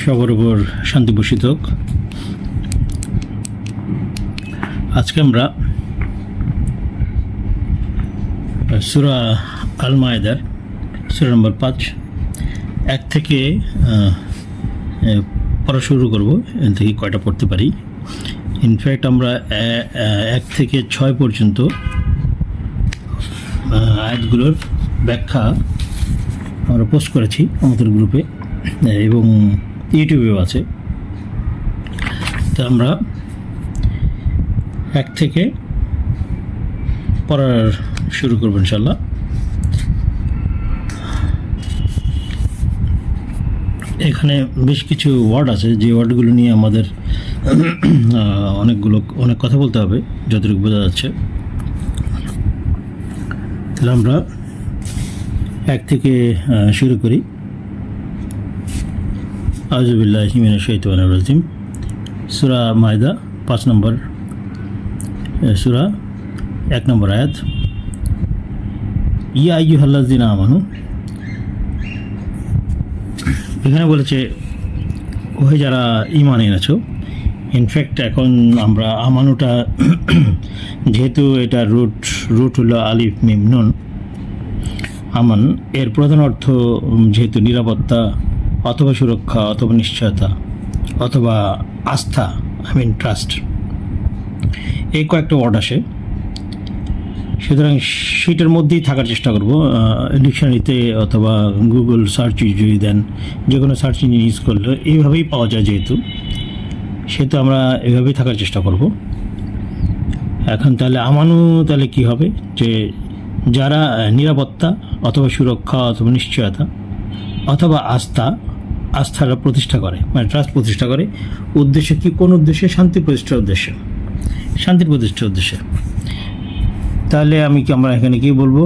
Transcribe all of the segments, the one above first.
সবার উপর শান্তি বর্ষিত হোক। আজকে আমরা সূরা আল মায়েদার সূরা নম্বর 5 এক থেকে পড়া শুরু করব। এখান থেকে কয়টা পড়তে পারি। ইনফ্যাক্ট আমরা 1 থেকে 6 পর্যন্ত আয়াতগুলোর ব্যাখ্যা আমরা পোস্ট করেছি আমাদের গ্রুপে এবং ইউটিউবেও আছে। তো আমরা 1 থেকে পড়ার শুরু করব ইনশাল্লাহ। এখানে বেশ কিছু ওয়ার্ড আছে, যে ওয়ার্ডগুলো নিয়ে আমাদের অনেক কথা বলতে হবে যতটুকু বোঝা যাচ্ছে। তাহলে আমরা 1 থেকে শুরু করি। আউযু বিল্লাহি মিনাশ শাইতানির রাজিম। সূরা মায়েদা 5 নম্বর সূরা 1 নম্বর আয়াত। ইয়া আইয়ুহাল্লাযিনা আমানু। এখানে বলেছে ওহে যারা ঈমান এনেছো। ইনফ্যাক্ট এখন আমরা আমানুটা যেহেতু এটা রুট হলো আলিফ মিম নুন, আমান এর প্রধান অর্থ যেহেতু নিরাপত্তা অথবা সুরক্ষা অথবা নিশ্চয়তা অথবা আস্থা, ট্রাস্ট, এই কয়েকটা ওয়ার্ড আসে। সুতরাং সেটার মধ্যেই থাকার চেষ্টা করব। ডিকশনারিতে অথবা গুগল সার্চ যদি দেন, যে কোনো সার্চ ইঞ্জিন ইউজ করলে এইভাবেই পাওয়া যায়, সেহেতু আমরা এভাবেই থাকার চেষ্টা করব। এখন তাহলে আমানু তাহলে কী হবে, যে যারা নিরাপত্তা অথবা সুরক্ষা অথবা নিশ্চয়তা অথবা আস্থাটা প্রতিষ্ঠা করে, ট্রাস্ট প্রতিষ্ঠা করে। উদ্দেশ্য কি? কোন উদ্দেশ্যে? শান্তি প্রতিষ্ঠার উদ্দেশ্যে, শান্তির প্রতিষ্ঠার উদ্দেশ্যে। তাহলে আমরা এখানে কি বলবো,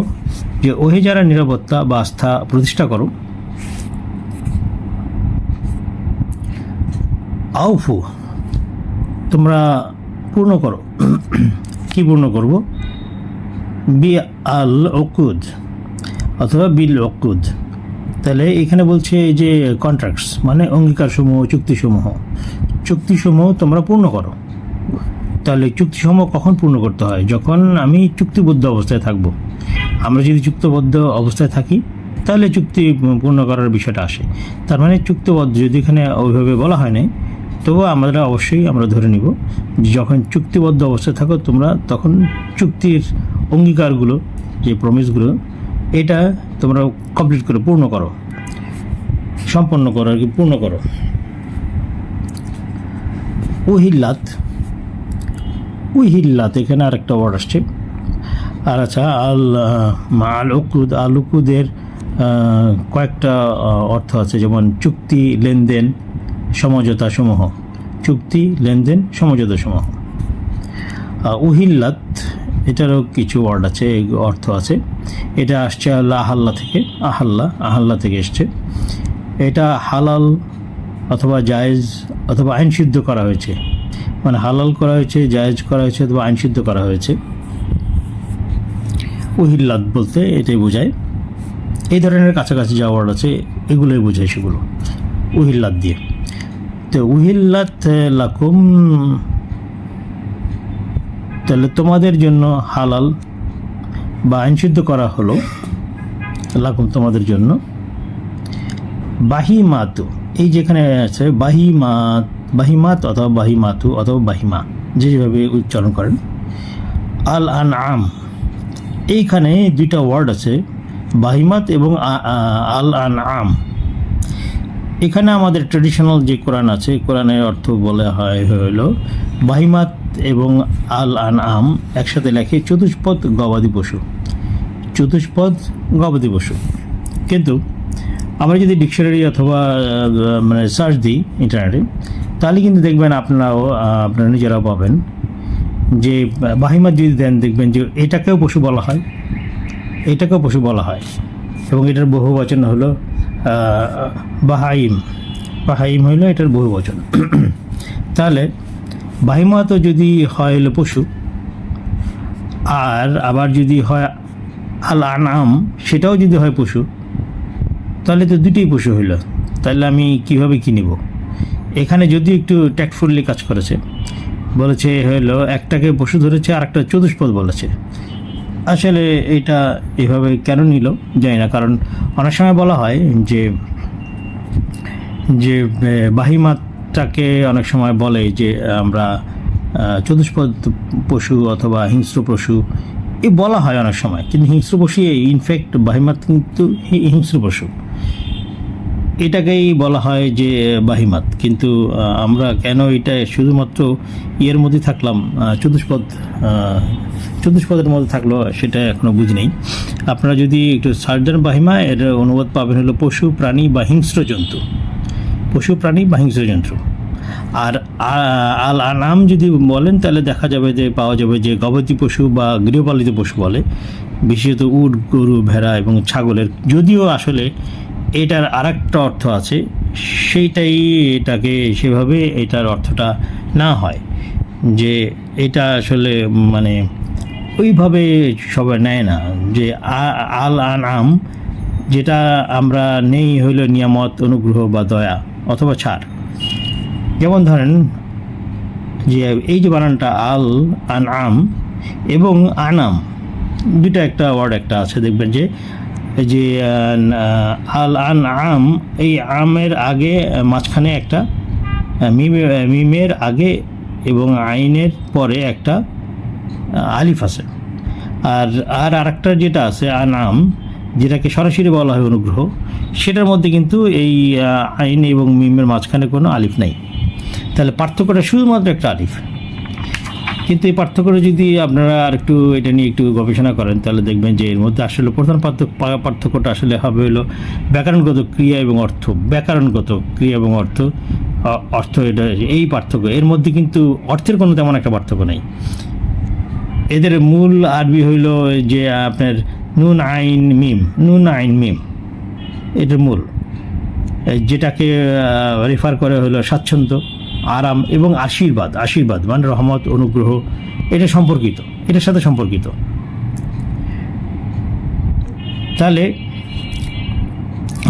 যে ওহে যারা নিরাপত্তা বা আস্থা প্রতিষ্ঠা করো, আউফু তোমরা পূর্ণ করো। কি পূর্ণ করব? বি আল ওকুদ অথবা বিল ওকুদ। তাহলে এখানে বলছে যে কন্ট্রাক্টস মানে অঙ্গীকারসমূহ, চুক্তিসমূহ তোমরা পূর্ণ করো। তাহলে চুক্তিসমূহ কখন পূর্ণ করতে হয়? যখন আমি চুক্তিবদ্ধ অবস্থায় থাকব। আমরা যদি চুক্তিবদ্ধ অবস্থায় থাকি তাহলে চুক্তি পূর্ণ করার বিষয়টা আসে। তার মানে চুক্তিবদ্ধ, যদি এখানে ওইভাবে বলা হয় নাই, তবুও আমরা ধরে নিব যে যখন চুক্তিবদ্ধ অবস্থায় থাকো তোমরা, তখন চুক্তির অঙ্গীকারগুলো, যে প্রমিসগুলো, এটা তোমরা কমপ্লিট করো, পূর্ণ করো, সম্পন্ন করো, আর কি পূর্ণ করো। উহিল্লাত এখানে আরেকটা ওয়ার্ড আসছে। আর আচ্ছা, আল উকুদের কয়েকটা অর্থ আছে, যেমন চুক্তি, লেনদেন, সমঝোতা সমূহ। চুক্তি, লেনদেন, সমঝোতা সমূহ। উহিল্লাত এটারও কিছু ওয়ার্ড আছে, অর্থ আছে। এটা আসছে আহাল্লা থেকে, আহাল্লা থেকে এসছে। এটা হালাল অথবা জায়েজ অথবা আইন সিদ্ধ করা হয়েছে, মানে হালাল করা হয়েছে, জায়েজ করা হয়েছে অথবা আইন সিদ্ধ করা হয়েছে। উহিল্লাত বলতে এটাই বোঝায়। এই ধরনের কাছাকাছি যা ওয়ার্ড আছে এগুলোই বোঝায়, সেগুলো উহিল্লাত দিয়ে। তো উহিল্লাত লাকুম, তাহলে তোমাদের জন্য হালাল বা আইন সিদ্ধ করা হলো, লাকুম তোমাদের জন্য, বাহিমাতু, এই যেখানে আছে বাহিমাত অথবা বাহিমাতু অথবা বাহিমা, যেভাবে উচ্চারণ করেন। আল আনআম, এইখানে 2টা ওয়ার্ড আছে, বাহিমাত এবং আল আনআম। এখানে আমাদের ট্রেডিশনাল যে কোরআন আছে, কোরআনের অর্থ বলা হলো বাহিমাত এবং আল আনআম একসাথে লেখে চতুষ্পদ গবাদি পশু। কিন্তু আমরা যদি ডিকশনারি অথবা সার্চ দিই ইন্টারনেটে, তাহলে কিন্তু দেখবেন আপনারা নিজেরাও পাবেন যে বাহিমাত যদি দেন, দেখবেন যে এটাকেও পশু বলা হয়, এবং এটার বহু বচন হলো বাহাইম হইল এটার বহু বচন। তাহলে বাহিমাতও যদি হয় হলো পশু, আর আবার যদি হয় আল আনআম, সেটাও যদি হয় পশু, তাহলে তো দুটোই পশু হইল। তাহলে আমি কিভাবে কি নেব? এখানে যদি একটু ট্যাক্টফুলি কাজ করেছে, বলেছে হলো একটাকে পশু ধরেছে আর একটা চতুষ্পদ বলেছে। আসলে এটা এভাবে কেন নিল জানি না, কারণ অনেক সময় বলা হয় যে যে বাহিমাটাকে অনেক সময় বলে যে আমরা চতুষ্পদ পশু অথবা হিংস্র পশু এ বলা হয় অনেক সময়, কিন্তু হিংস্র পশু ইনফ্যাক্ট বাহিমাত কিন্তু হিংস্র পশু, এটাকেই বলা হয় যে বাহিমাত। কিন্তু আমরা কেন এটা শুধুমাত্র ইয়ের মধ্যে থাকলাম, চতুষ্পদের মধ্যে থাকলো, সেটা এখনও বুঝি নেই। আপনারা যদি একটু সার্চ দেন বাহিমা, এর অনুবাদ পাবেন হলো পশু প্রাণী বা হিংস্র জন্তু, পশু প্রাণী বা হিংস্র জন্তু। আর আল আনাম যদি বলেন তাহলে দেখা যাবে যে পাওয়া যাবে যে গবাদি পশু বা গৃহপালিত পশু বলে, বিশেষত উট, গরু, ভেড়া এবং ছাগলের। যদিও আসলে এটার আরেকটা অর্থ আছে, সেইটাই এটাকে সেভাবে এটার অর্থটা না হয়, যে এটা আসলে মানে ওইভাবে সবাই নেয় না, যে আল আনাম যেটা আমরা নেই হইল নিয়ামত, অনুগ্রহ বা দয়া অথবা ছাড়। যেমন ধরেন যে এই যে বানানটা আল আনআম এবং আনাম, দুইটা একটা ওয়ার্ড একটা আছে, দেখবেন যে যে আল আনআম, এই আমের আগে মাঝখানে একটা মিমের আগে এবং আইনের পরে একটা আলিফ আছে। আর আর আরেকটা যেটা আছে আনাম, যেটাকে সরাসরি বলা হয় অনুগ্রহ, সেটার মধ্যে কিন্তু এই আইন এবং মিমের মাঝখানে কোনো আলিফ নাই। তাহলে পার্থক্যটা শুধুমাত্র একটা আলিফ। কিন্তু এই পার্থক্যটা যদি আপনারা আর একটু এটা নিয়ে একটু গবেষণা করেন, তাহলে দেখবেন যে এর মধ্যে আসলে প্রধান পার্থক্যটা আসলে হবে হলো ব্যাকরণগত ক্রিয়া এবং অর্থ। ব্যাকরণগত ক্রিয়া এবং অর্থ এটা এই পার্থক্য, এর মধ্যে কিন্তু অর্থের কোনো তেমন একটা পার্থক্য নেই। এদের মূল আরবি হইল যে আপনার নুন আইন মিম, নুন আইন মিম, এটার মূল, যেটাকে রেফার করে হলো স্বাচ্ছন্দ্য, আরাম এবং আশীর্বাদ। আশীর্বাদ মানে রহমত, অনুগ্রহ, এটা সম্পর্কিত, এটার সাথে সম্পর্কিত। তাহলে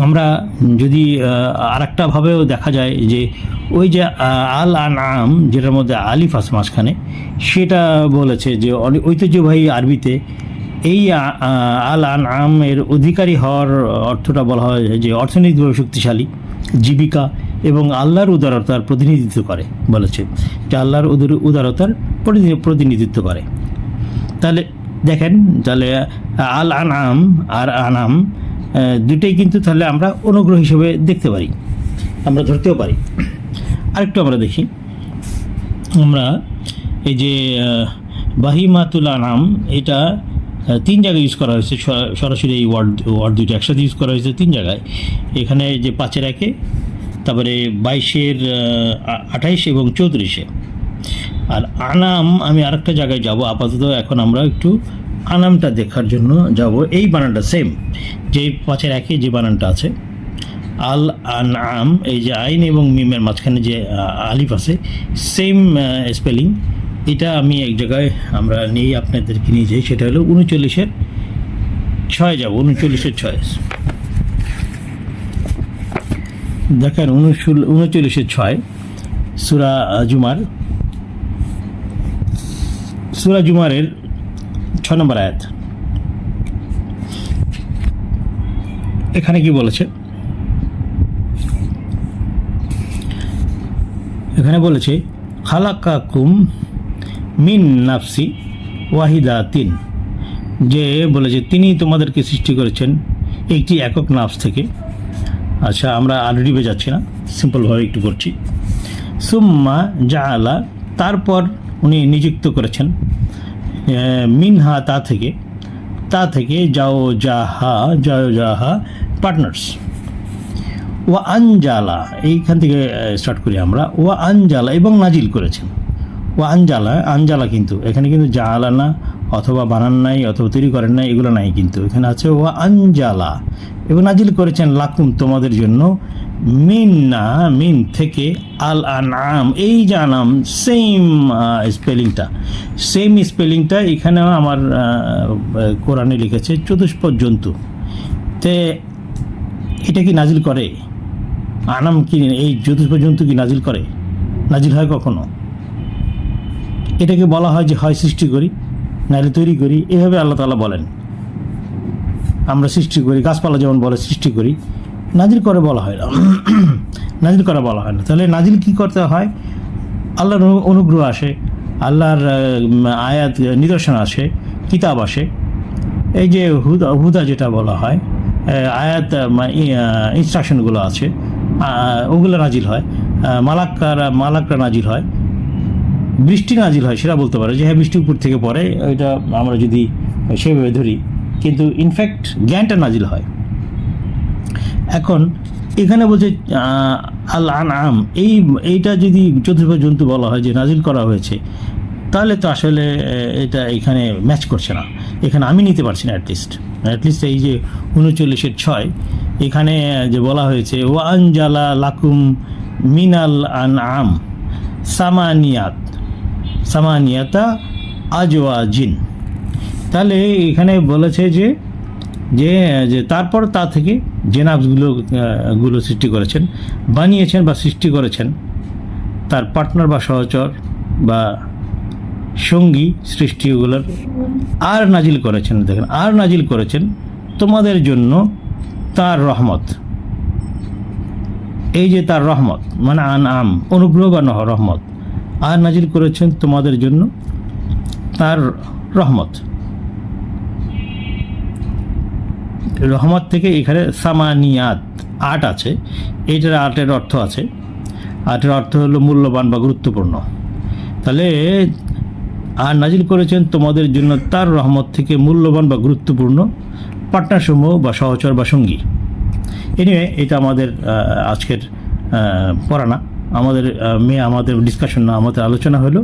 আমরা যদি আরেকটা ভাবেও দেখা যায় যে ওই যে আল আনআম যেটার মধ্যে আলিফ আছে মাঝখানে, সেটা বলেছে যে ঐতিহ্যবাহী আরবিতে এই আল আনআম এর অধিকারী হওয়ার অর্থটা বলা হয় যে অর্থনৈতিকভাবে শক্তিশালী, জীবিকা এবং আল্লাহর উদারতার প্রতিনিধিত্ব করে, বলেছে যে আল্লাহর উদারতার প্রতিনিধিত্ব করে। তাহলে দেখেন, তাহলে আল আনআম আর আনাম দুটোই কিন্তু তাহলে আমরা অনুগ্রহ হিসেবে দেখতে পারি, আমরা ধরতেও পারি। আরেকটু আমরা দেখি, আমরা এই যে বাহিমাতুল আনাম, এটা 3 জায়গায় ইউজ করা হয়েছে, সরাসরি এই ওয়ার্ড দুইটা একসাথে ইউজ করা হয়েছে 3 জায়গায়। এখানে যে 5-এর 1-এ, তারপরে 22-এর 28 এবং 34-এ। আর আনাম আমি আরেকটা জায়গায় যাব আপাতত, এখন আমরা একটু আনামটা দেখার জন্য যাব। এই বানানটা সেম, যে 5-এর 1-এ যে বানানটা আছে আল আনআম, এই যে আইন এবং মিমের মাঝখানে যে আলিফ আছে, সেম স্পেলিং। এটা আমি এক জায়গায় আমরা নিয়ে আপনাদেরকে নিয়ে যাই, সেটা হলো 39-এর 6 যাব। 39-এর 6 দেখেন, 39-এর 6 সূরা জুমারের 6 নম্বর আয়াত। এখানে কি বলেছে? এখানে বলেছে খালাকাকুম মিন নাফসি ওয়াহিদাতিন, যে বলেছে তিনি তোমাদেরকে সৃষ্টি করেছেন একটি একক নাফস থেকে। আচ্ছা, আমরা আলরেডি যাচ্ছি না, সিম্পলভাবে একটু করছি। সুম্মা জাআলা, তারপর উনি নিযুক্ত করেছেন মিনহা, তা থেকে যাও জাহা পার্টনার্স। ওয়া আনজালা, এইখান থেকে স্টার্ট করি আমরা। ওয়া আনজালা, এবং নাজিল করেছেন। ওয়া আনজালা কিন্তু এখানে কিন্তু জাআলা না, অথবা বানান নাই, অথবা তৈরি করেন নাই, এগুলো নাই, কিন্তু এখানে আছে ওয়া আনজালা, এবং নাজিল করেছেন লাকুম, তোমাদের জন্য, মিন থেকে, আল আনআম, এই যে আনাম, সেম স্পেলিংটা এখানেও আমার কোরআনে লিখেছে চতুষ্পদ জন্তু। তে এটা কি নাজিল করে? আনাম কি এই চতুষ্প জন্তু কি নাজিল করে? নাজিল হয় কখনো? এটাকে বলা হয় যে হয় সৃষ্টি করি নাহলে তৈরি করি, এভাবে আল্লাহ তাআলা বলেন। আমরা সৃষ্টি করি, গাছপালা যেমন বলে সৃষ্টি করি, নাজিল করে বলা হয় না। নাজিল করা বলা হয় না। তাহলে নাজিল কি করতে হয়? আল্লাহর অনুগ্রহ আসে, আল্লাহর আয়াত নিদর্শন আসে, কিতাব আসে। এই যে হুদা যেটা বলা হয়, আয়াত ইনস্ট্রাকশনগুলো আছে, ওগুলো নাজিল হয়। মালাকরা নাজিল হয়। বৃষ্টি নাজিল হয়, সেটা বলতে পারে যে হ্যাঁ বৃষ্টি উপর থেকে পড়ে, ওইটা আমরা যদি সেভাবে ধরি, কিন্তু ইনফ্যাক্ট জ্ঞানটা নাজিল হয়। এখন এখানে বলছে আল আনআম, এইটা যদি চতুষ্প জন্তু বলা হয় যে নাজিল করা হয়েছে, তাহলে তো আসলে এটা এখানে ম্যাচ করছে না। এখানে আমি নিতে পারছি না অ্যাটলিস্ট এই যে 39-6 এখানে যে বলা হয়েছে ওয়ানজালা লাকুম মিনাল আনআম সামানিয়াতা আজওয়াজিন, তাহলে এখানে বলেছে যে যে যে তারপর তা থেকে জেনাবগুলো সৃষ্টি করেছেন, বানিয়েছেন বা সৃষ্টি করেছেন, তার পার্টনার বা সহচর বা সঙ্গী সৃষ্টিগুলোর আর নাজিল করেছেন। দেখেন, আর নাজিল করেছেন তোমাদের জন্য তার রহমত। এই যে তার রহমত মানে আনআম, অনুগ্রহ বা রহমত, আর নাজিল করেছেন তোমাদের জন্য তার রহমত। রহমত থেকে এখানে সামানিয়াত 8 আছে, এইটার 8-এর অর্থ আছে। 8-এর অর্থ হলো মূল্যবান বা গুরুত্বপূর্ণ। তাহলে আর নাজিল করেছেন তোমাদের জন্য তার রহমত থেকে মূল্যবান বা গুরুত্বপূর্ণ পার্টনারসমূহ বা সহচর বা সঙ্গী। এনিওয়ে, এটা আমাদের আজকের পড়া না, আমাদের ডিসকাশন না, আমাদের আলোচনা হলো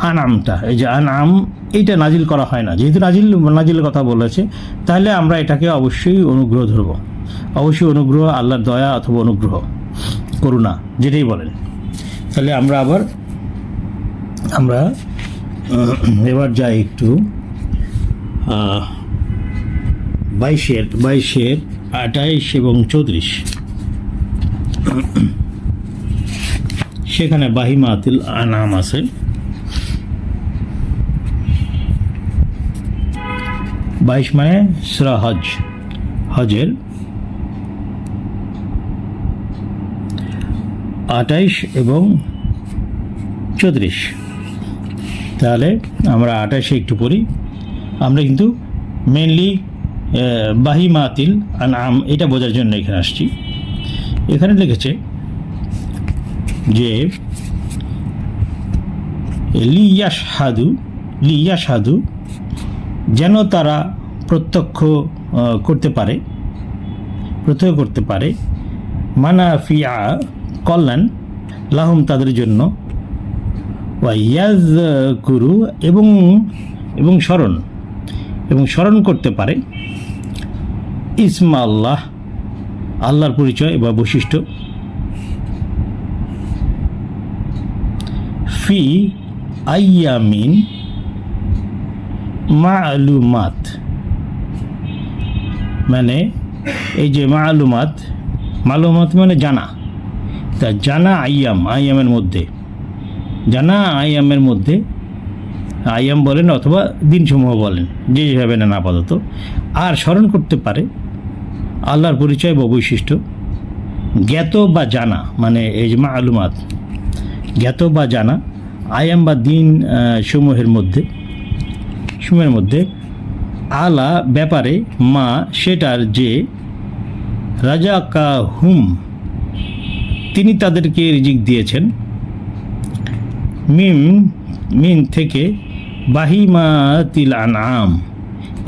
আনামটা। এই যে আনাম, এইটা নাজিল করা হয় না। যেহেতু নাজিলের কথা বলেছে, তাহলে আমরা এটাকে অবশ্যই অনুগ্রহ ধরব। অবশ্যই অনুগ্রহ, আল্লাহর দয়া অথবা অনুগ্রহ, করুণা, যেটাই বলেন। তাহলে আমরা এবার যাই একটু 22-এর 28 এবং 34। সেখানে বাহিমাতুল আনাম আছে। বাইশ মানে সূরা হজের 28 এবং 34। তাহলে আমরা 28-এ একটু পড়ি। আমরা কিন্তু মেনলি বাহিমাতিল আনআম এটা বোঝার জন্য এখানে আসছি। এখানে লিখেছে যে লিয়াশহাদু, যেন তারা প্রত্যক্ষ করতে পারে মানাফিয়া, কল্যাণ, লাহুম তাদের জন্য, ওয়াইয়াযকুরু এবং স্মরণ করতে পারে ইসমা আল্লাহর পরিচয় বা বৈশিষ্ট্য, ফি আইয়ামিন মালুমাত, মানে এই যে মালুমাত মানে জানা, তা জানা আইয়ামের মধ্যে, আইয়াম বলেন অথবা দিনসমূহ বলেন, যেভাবে নেন আপাতত। আর স্মরণ করতে পারে আল্লাহর পরিচয় বা বৈশিষ্ট্য, জ্ঞাত বা জানা, মানে এই যে মালুমাত, জ্ঞাত বা জানা, আয়াম বা দিন সমূহের মধ্যে আলা ব্যাপারে, মা সেটার, যে রাজাকা হুম তিনি তাদেরকে রিজিক দিয়েছেন, মিন থেকে বাহিমাতিল আনআম।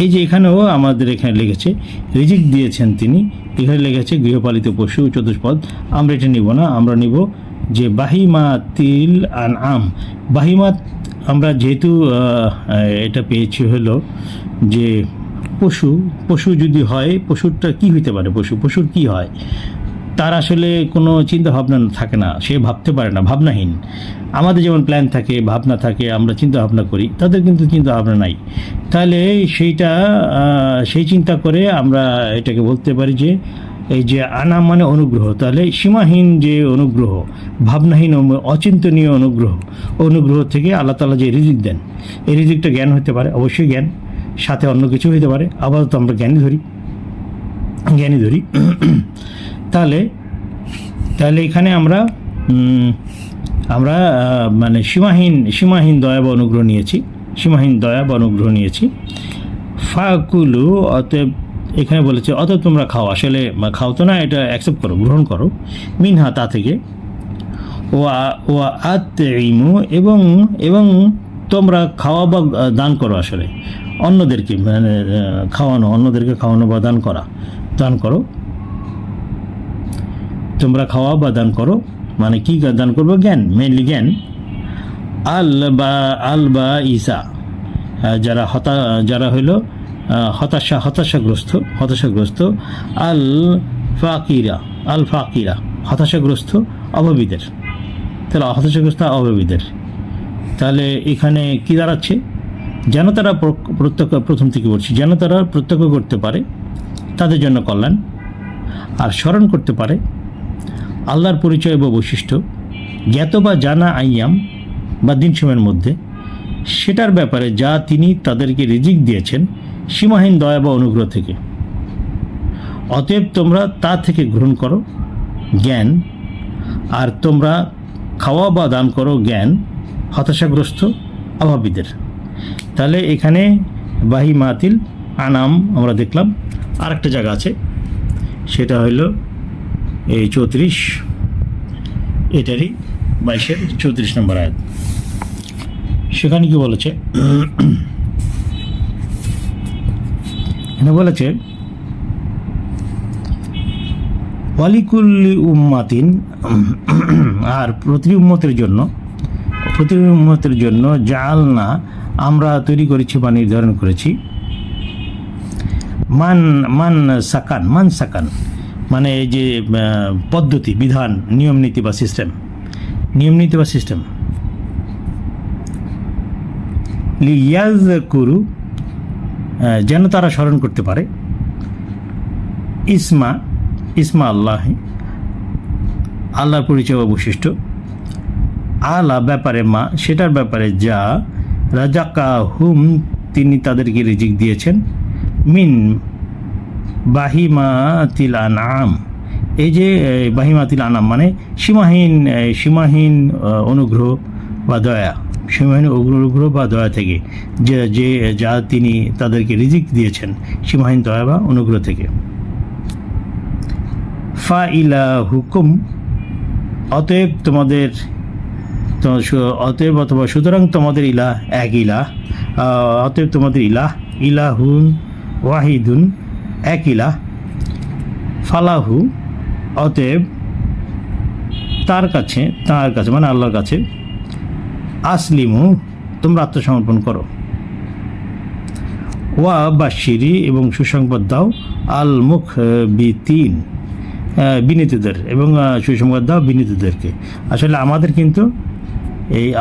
এই যে এখানেও আমাদের এখানে লিখেছে রিজিক দিয়েছেন তিনি, এখানে লিখেছে গৃহপালিত পশু চতুষ্পদ। আমরা এটা নিব না, আমরা নিব যে বাহিমাতিল আনআম। বাহিমাত আমরা যেহেতু এটা পেয়েছি হলো যে পশু যদি হয়, পশুরটা কি হইতে পারে, পশুর কি হয়, তার আসলে কোনো চিন্তা ভাবনা থাকে না, সে ভাবতে পারে না, ভাবনাহীন। আমাদের যেমন প্ল্যান থাকে, ভাবনা থাকে, আমরা চিন্তা ভাবনা করি, তাদের কিন্তু চিন্তা ভাবনা নাই। তাহলে সেই চিন্তা করে আমরা এটাকে বলতে পারি যে এই যে আনাম মানে অনুগ্রহ, তাহলে সীমাহীন যে অনুগ্রহ, ভাবনাহীন অচিন্তনীয় অনুগ্রহ থেকে আল্লাহ তাআলা যে রিজিক দেন, এই রিজিকটা জ্ঞান হতে পারে, অবশ্যই জ্ঞান, সাথে অন্য কিছু হতে পারে, আপাতত আমরা জ্ঞানী ধরি। তাহলে এখানে আমরা মানে সীমাহীন দয়া বা অনুগ্রহ নিয়েছি। ফাকুলু, অতএব এখানে বলেছে অতএব তোমরা খাও, আসলে খাও তো না, এটা অ্যাকসেপ্ট করো, গ্রহণ করো, মিনহা তা থেকে, ও আতইমু এবং তোমরা খাওয়া বা দান করো, আসলে অন্যদেরকে মানে অন্যদেরকে খাওয়ানো বা দান করো, তোমরা খাওয়া বা দান করো, মানে কি দান করবো? জ্ঞান, মেইনলি জ্ঞান। আল বা ইসা, যারা হইল হতাশাগ্রস্ত, আল ফাকিরা হতাশাগ্রস্ত অভাবীদের, তাহলে হতাশাগ্রস্ত অভাবীদের, তাহলে এখানে কি দাঁড়াচ্ছে? যেন তারা প্রথম থেকে বলছি, যেন তারা প্রত্যক্ষ করতে পারে তাদের জন্য কল্যাণ, আর স্মরণ করতে পারে আল্লাহর পরিচয় বা বৈশিষ্ট্য, জ্ঞাত বা জানা আইয়াম বা দিন সময়ের মধ্যে, সেটার ব্যাপারে যা তিনি তাদেরকে রিজিক দিয়েছেন সীমাহীন দয়া বা অনুগ্রহ থেকে। অতএব তোমরা তা থেকে গ্রহণ করো জ্ঞান, আর তোমরা খাওয়া বা দান করো জ্ঞান হতাশাগ্রস্ত অভাবীদের। তাহলে এখানে বাহিমাতিল আনাম আমরা দেখলাম। আরেকটা জায়গা আছে, সেটা হইল এই 34, এটারই 22-এর 34 নম্বর আয়াত। সেখানে কি বলেছে? এখানে বলেছে ওয়ালিকুল্লি উম্মাতিন, আর প্রতিটি উম্মতের জন্য জাআলনা, আমরা তৈরি করেছি বা নির্ধারণ করেছি, মান সাকান, মানে এই যে পদ্ধতি, বিধান, নিয়ম নীতি বা সিস্টেম, লিয়াযকুরু, যেন তারা স্মরণ করতে পারে, ইসমা আল্লাহর পরিচয় ও বৈশিষ্ট্য, আলা ব্যাপারে, সেটার ব্যাপারে যা রাজাকাহুম তিনি তাদেরকে রিজিক দিয়েছেন, মিন বাহিমাতিল আনাম, এই যে বাহিমাতিল আনাম মানে সীমাহীন অনুগ্রহ বা দয়া, থেকে, যা তিনি তাদেরকে রিজিক দিয়েছেন সীমাহীন দয়া বা অনুগ্রহ থেকে। ফা ইলাহুকুম, অতএব অথবা সুতরাং তোমাদের অতএব তোমাদের ইলাহুন ওয়াহিদুন, এক ইলাহ, ফালাহু, অতএব তার কাছে মানে আল্লাহর কাছে, আসলিমু, তোমরা আত্মসমর্পণ করো, ওয়া বাশিরি, এবং সুসংবাদ দাও, আল মুখবিতিন, বিনীতদের, এবং সুসংবাদ দাও বিনীতদেরকে। আসলে আমাদের কিন্তু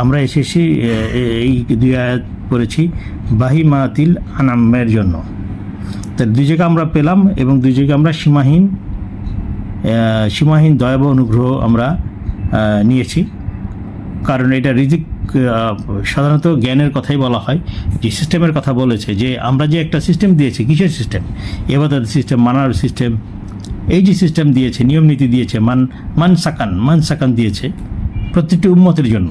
আমরা এসেছি এই 2 আয়াত পড়েছি বাহিমাতিল আনামের জন্য, তার 2 জায়গা আমরা পেলাম, এবং 2 জায়গা আমরা সীমাহীন দয়া বা অনুগ্রহ আমরা নিয়েছি। কারণ এটা রিজিক সাধারণত জ্ঞানের কথাই বলা হয়, যে সিস্টেমের কথা বলেছে, যে আমরা যে একটা সিস্টেম দিয়েছি, কিসের সিস্টেম? ইবাদতের সিস্টেম, মানার সিস্টেম, এই যে সিস্টেম দিয়েছে, নিয়ম নীতি দিয়েছে, মান সাকান দিয়েছে প্রত্যেকটি উম্মতের জন্য।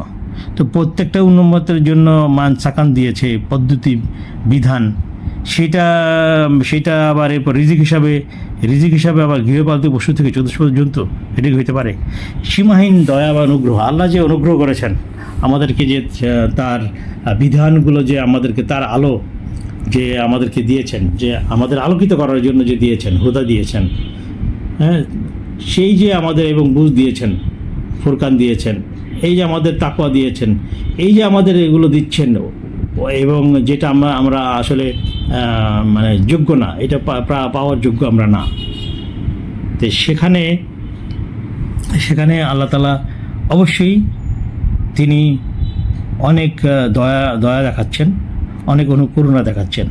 তো প্রত্যেকটা উম্মতের জন্য মান সাকান দিয়েছে, পদ্ধতি, বিধান, সেটা আবার এরপর রিজিক হিসাবে আবার গৃহপালিত পশু থেকে চতুষ্পদ জন্তু, এটা হইতে পারে। সীমাহীন দয়া বা অনুগ্রহ, আল্লাহ যে অনুগ্রহ করেছেন আমাদেরকে, যে তার বিধানগুলো, যে আমাদেরকে তার আলো যে আমাদেরকে দিয়েছেন, যে আমাদের আলোকিত করার জন্য যে দিয়েছেন, হুদা দিয়েছেন, হ্যাঁ, সেই যে আমাদের এবং বুঝ দিয়েছেন, ফুরকান দিয়েছেন, এই যে আমাদের তাকওয়া দিয়েছেন, এই যে আমাদের এগুলো দিচ্ছেন, এবং যেটা আমরা আসলে মানে যোগ্য না, এটা পাওয়ার যোগ্য আমরা না। তো সেখানে আল্লাহ তাআলা অবশ্যই তিনি অনেক দয়া দেখাচ্ছেন, অনেক অনুকরুণা দেখাচ্ছেন।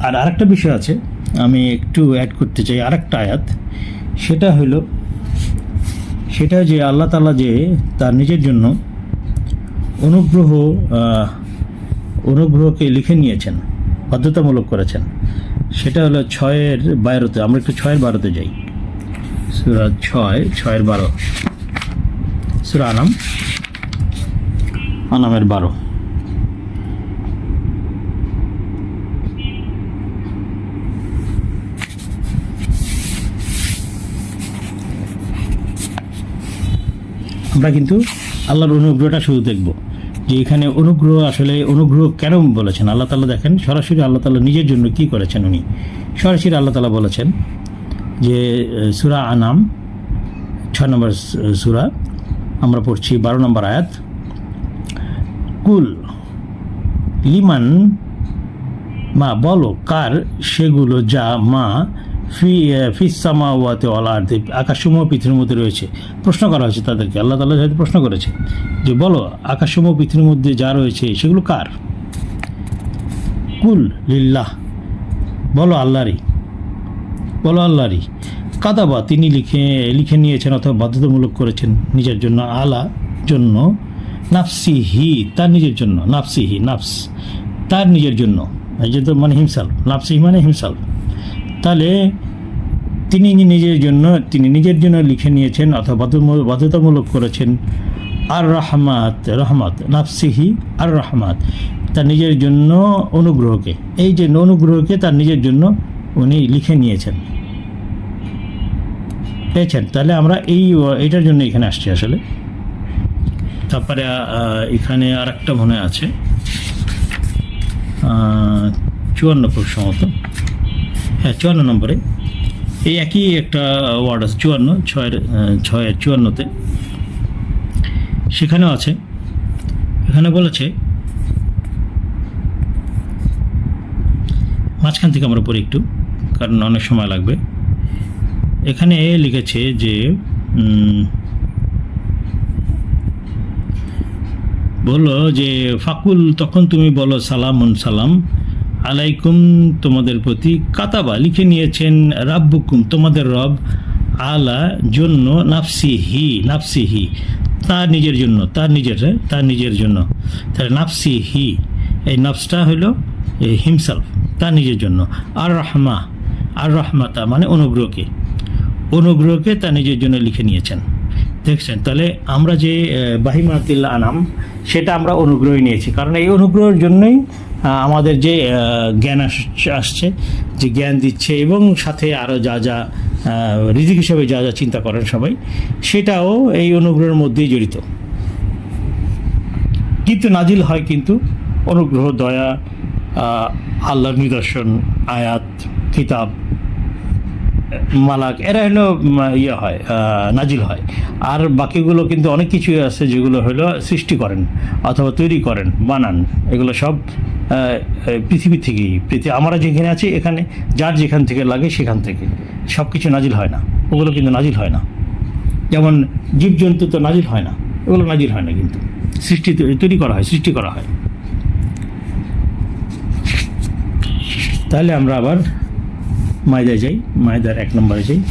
আর আরেকটা বিষয় আছে, আমি একটু অ্যাড করতে চাই, আরেকটা আয়াত, সেটা যে আল্লাহ তাআলা যে তার নিজের জন্য অনুগ্রহকে লিখে নিয়েছেন, বাধ্যতামূলক করেছেন। সেটা হলো 6:12। আমরা একটু 6:12 যাই। সূরা 6:12, সূরা আনামের 12। আমরা কিন্তু আল্লাহর অনুগ্রহটা শুধু দেখব, যে এখানে অনুগ্রহ কেন বলেছেন আল্লাহ তাআলা। দেখেন সরাসরি আল্লাহ তাআলা নিজের জন্য কি করেছেন। উনি সরাসরি আল্লাহ তাআলা বলেছেন যে সূরা আনাম 6 নম্বর সূরা, আমরা পড়ছি 12 নম্বর আয়াত। কুল লিমান, মা বলো কার সেগুলো যা মা ফিস সামাওয়াতি ওয়াল আরদি, আকাশসমূহ পৃথিবীর মধ্যে রয়েছে। প্রশ্ন করা হয়েছে তাদেরকে, আল্লাহ তাআলা যেহেতু প্রশ্ন করেছে যে বলো আকাশসমূহ পৃথিবীর মধ্যে যা রয়েছে সেগুলো কার। কুল লিল্লাহ, বলো আল্লাহরই। কাদাবা, তিনি লিখে নিয়েছেন অথবা বাধ্যতামূলক করেছেন নিজের জন্য, জন্য, নাফসিহি, তার নিজের জন্য, নাফস তার নিজের জন্য, এই যে তো মানে হিমসাল, নাফসিহি মানে হিমসাল। তাহলে তিনি নিজের জন্য লিখে নিয়েছেন অথবা বাধ্যতামূলক করেছেন আর রহমত নাফসিহি আর রহমত, তার নিজের জন্য অনুগ্রহকে, এই যে অনুগ্রহকে তার নিজের জন্য উনি লিখে নিয়েছেন, পেয়েছেন। তাহলে আমরা এইটার জন্য এখানে আসছি আসলে। তারপরে এখানে আর একটা মনে আছে 54 খুব সম্ভবত, হ্যাঁ 54 নম্বরে এই একই একটা ওয়ার্ড আছে 54 সেখানেও আছে। এখানে বলেছে, মাঝখান থেকে আমরা পড়ি একটু, কারণ অনেক সময় লাগবে। এখানে লিখেছে যে বললো যে ফাকুল, তখন তুমি বলো সালাম আলাইকুম, তোমাদের প্রতি, কাতাবা লিখে নিয়েছেন, রাব্বুকুম তোমাদের রব, আলা জন্য, নাফসিহি তার নিজের জন্য, তার নিজের জন্য। তাহলে নাফসিহি, এই নাফসটা হলো হিমসেলফ, তার নিজের জন্য। আর রহমাতা মানে অনুগ্রহকে তার নিজের জন্য লিখে নিয়েছেন। দেখছেন, তাহলে আমরা যে বাহিমাতিল আনাম সেটা আমরা অনুগ্রহই নিয়েছি, কারণ এই অনুগ্রহের জন্যই আমাদের যে জ্ঞান আসছে, যে জ্ঞান দিচ্ছে, এবং সাথে আরও যা রিজিক হিসাবে যা চিন্তা করেন সবাই, সেটাও এই অনুগ্রহের মধ্যেই জড়িত। কিন্তু নাজিল হয় কিন্তু অনুগ্রহ, দয়া, আল্লাহর নিদর্শন, আয়াত, কিতাব, মালাক, এরা হলো হয়, নাজিল হয়। আর বাকিগুলো কিন্তু অনেক কিছুই আছে যেগুলো হলো সৃষ্টি করেন অথবা তৈরি করেন, বানান। এগুলো সব পৃথিবী থেকেই, আমরা যেখানে আছি এখানে যার যেখান থেকে লাগে সেখান থেকে, সব কিছু নাজিল হয় না, ওগুলো কিন্তু নাজিল হয় না। যেমন জীবজন্তু তো নাজিল হয় না, ওগুলো নাজিল হয় না, কিন্তু তৈরি করা হয়, সৃষ্টি করা হয়। তাহলে আমরা আবার মায়দায় যাই, মায়দার 1 নম্বরে যাই।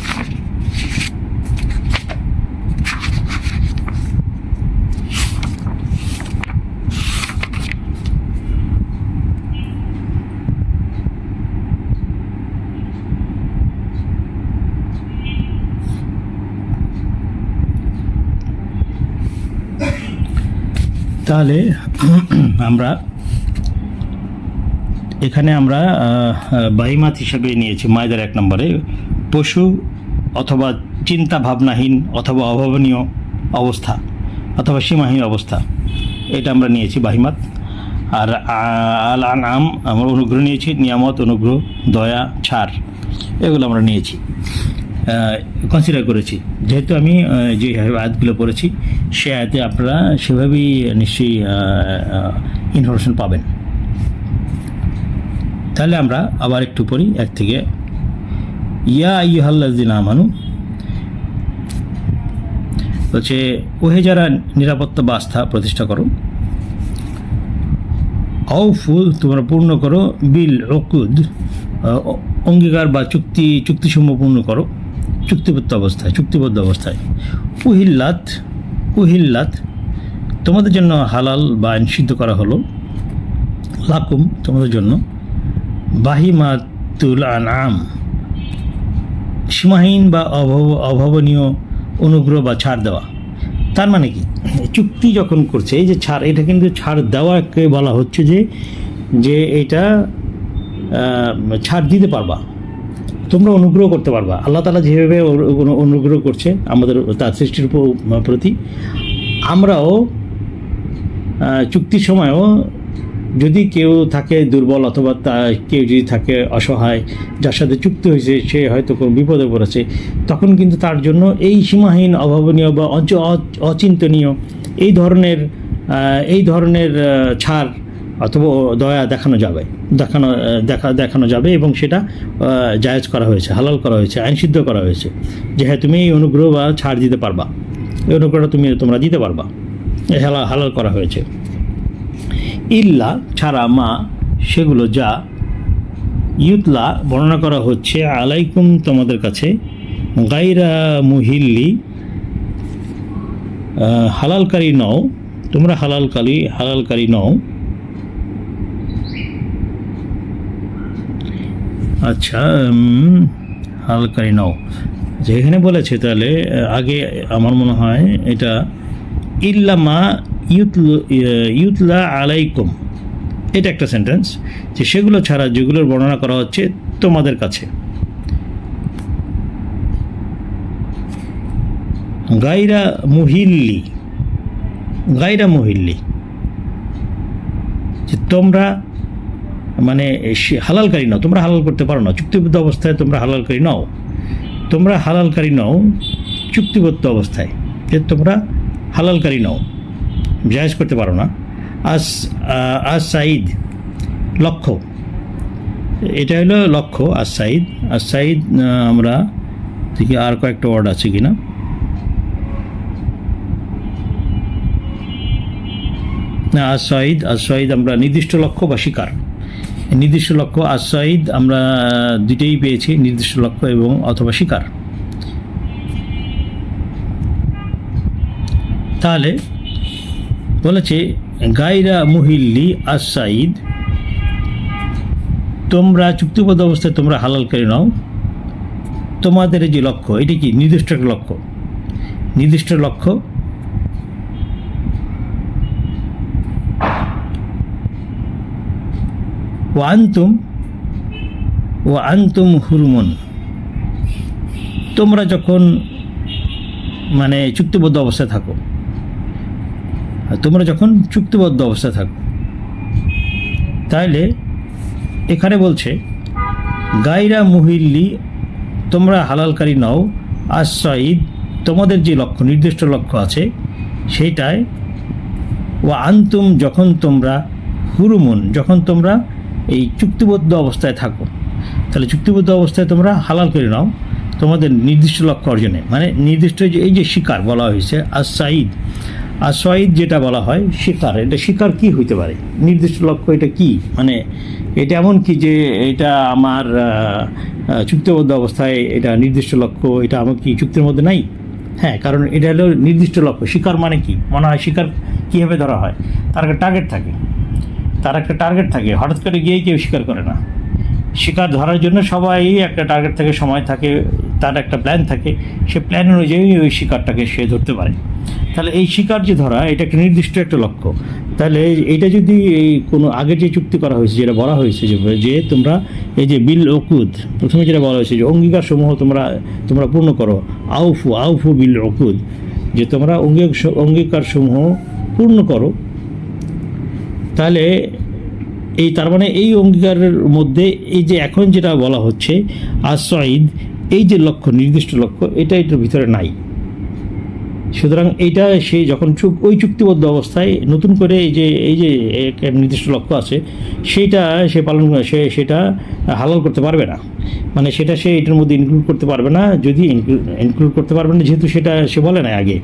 তাহলে এখানে আমরা বাহিমাত হিসেবে নিয়েছি মায়দার 1 নম্বরে, পশু অথবা চিন্তা ভাবনাহীন অথবা অভাবনীয় অবস্থা অথবা সীমাহীন অবস্থা, এটা আমরা নিয়েছি বাহিমাত। আর আল আনআম আমরা অনুগ্রহ নিয়েছি, নিয়ামত, অনুগ্রহ, দয়া, ছাড়, এগুলো আমরা নিয়েছি, কনসিডার করেছি। যেহেতু আমি যে আয়াতগুলো পড়েছি সে আয়াতে আপনারা সেভাবেই নিশ্চয়ই ইনফরমেশন পাবেন। তাহলে আমরা আবার একটু পড়ি 1 থেকে। ইয়া আইয়ুহাল্লাযিনা আমানু, বলছে ওহে যারা নিরাপত্তা বা আস্থা প্রতিষ্ঠা করো, আউফু তোমরা পূর্ণ করো, বিল উকুদ অঙ্গীকার বা চুক্তিসমূহ পূর্ণ করো, চুক্তিবদ্ধ অবস্থায় উহিল্লাত তোমাদের জন্য হালাল বা নিষিদ্ধ করা হলো, লাকুম তোমাদের জন্য, বাহিমাতুল আনআম সীমাহীন বা অভাবনীয় অনুগ্রহ বা ছাড় দেওয়া। তার মানে কি, চুক্তি যখন করছে এই যে ছাড়, এটা কিন্তু ছাড় দেওয়াকে বলা হচ্ছে যে এটা ছাড় দিতে পারবা, তোমরা অনুগ্রহ করতে পারবা। আল্লাহ তাআলা যেভাবে অনুগ্রহ করছে আমাদের তার সৃষ্টির প্রতি, আমরাও চুক্তির সময়ও যদি কেউ থাকে দুর্বল অথবা কেউ যদি থাকে অসহায়, যার সাথে চুক্তি হয়েছে সে হয়তো কোনো বিপদে পড়েছে, তখন কিন্তু তার জন্য এই সীমাহীন অভাবনীয় বা অচিন্তনীয় এই ধরনের ছাড় অথবা দয়া দেখানো যাবে এবং সেটা জায়েজ করা হয়েছে, হালাল করা হয়েছে, আইনসিদ্ধ করা হয়েছে যে হ্যাঁ তুমি এই অনুগ্রহ বা ছাড় দিতে পারবা, এই অনুগ্রহটা তোমরা দিতে পারবা, হালাল করা হয়েছে। ইল্লা ছাড়া মা সেগুলো যা ইউতলা বর্ণনা করা হচ্ছে আলাইকুম তোমাদের কাছে, গায়রা মুহিল্লি হালালকারী নও, তোমরা হালালকারী নও। আচ্ছা, হালালকারী নও যেখানে বলেছে, তাহলে আগে আমার মনে হয় এটা ইল্লা মা ইউতলা আলাইকুম, এটা একটা সেন্টেন্স, যে সেগুলো ছাড়া যেগুলোর বর্ণনা করা হচ্ছে তোমাদের কাছে। গায়রা মুহিল্লি যে তোমরা মানে হালালকারী নও, তোমরা হালাল করতে পারো না, চুক্তিবদ্ধ অবস্থায় তোমরা হালালকারী নও, চুক্তিবদ্ধ অবস্থায় যে তোমরা হালালকারী নও, জায়েজ করতে পারো না। সাইদ লক্ষ্য, এটা হলো লক্ষ্য। সাইদ আমরা দেখি আর কয়েকটা ওয়ার্ড আছে কিনা। না, সাইদ আমরা নির্দিষ্ট লক্ষ্য বা শিকার, নির্দিষ্ট লক্ষ্য। সাইদ আমরা দুইটাই পেয়েছি, নির্দিষ্ট লক্ষ্য এবং অথবা শিকার। তাহলে বলেছে গায়রা মুহিল্লি সাইদ, তোমরা চুক্তিবদ্ধ অবস্থায় তোমরা হালালকারী নও, তোমাদের যে লক্ষ্য এটি কি নির্দিষ্ট লক্ষ্য। ও আনতুম হুরুমুন, তোমরা যখন মানে চুক্তিবদ্ধ অবস্থায় থাকো, তাহলে এখানে বলছে গায়রা মুহিল্লি তোমরা হালালকারী নও, সাইদ তোমাদের যে লক্ষ্য নির্দিষ্ট লক্ষ্য আছে সেইটায়, ও আনতুম যখন তোমরা হুরুমুন যখন তোমরা এই চুক্তিবদ্ধ অবস্থায় থাকো, তাহলে চুক্তিবদ্ধ অবস্থায় তোমরা হালালকারী নাও তোমাদের নির্দিষ্ট লক্ষ্য অর্জনে, মানে নির্দিষ্ট এই যে শিকার বলা হয়েছে সাইদ যেটা বলা হয় শিকার, এটা শিকার কি হইতে পারে, নির্দিষ্ট লক্ষ্য এটা কি, মানে এটা এমন কি যে এটা আমার চুক্তিবদ্ধ অবস্থায় এটা নির্দিষ্ট লক্ষ্য, এটা আমার কি চুক্তির মধ্যে নাই? হ্যাঁ, কারণ এটা হলো নির্দিষ্ট লক্ষ্য। শিকার মানে কি মনে হয়, শিকার কীভাবে ধরা হয়, তার একটা টার্গেট থাকে, হঠাৎ করে গিয়েই কেউ শিকার করে না। শিকার ধরার জন্য সবাই একটা টার্গেট থাকে, সময় থাকে, তার একটা প্ল্যান থাকে, সে প্ল্যান অনুযায়ী ওই শিকারটাকে সে ধরতে পারে। তাহলে এই শিকার যে ধরা এটা একটা নির্দিষ্ট একটা লক্ষ্য। তাহলে এটা যদি এই কোনো আগের যে চুক্তি করা হয়েছে, যেটা বলা হয়েছে যে তোমরা এই যে বিল ওকুদ, প্রথমে যেটা বলা হয়েছে যে অঙ্গীকার সমূহ তোমরা পূর্ণ করো, আউফু বিল ওকুদ, যে তোমরা অঙ্গীকার সমূহ পূর্ণ করো। তাহলে তার মানে এই অঙ্গীকারের মধ্যে এই যে এখন যেটা বলা হচ্ছে সাইদ, এই যে লক্ষ্য নির্দিষ্ট লক্ষ্য এটা এটার ভিতরে নাই। সুতরাং এইটা সে যখন ওই চুক্তিবদ্ধ অবস্থায় নতুন করে এই যে নির্দিষ্ট লক্ষ্য আছে সেইটা সে পালন করে, সেটা হালাল করতে পারবে না, মানে সেটা সে এটার মধ্যে ইনক্লুড করতে পারবে না। যদি ইনক্লুড করতে পারবে না যেহেতু সেটা সে বলে না আগে,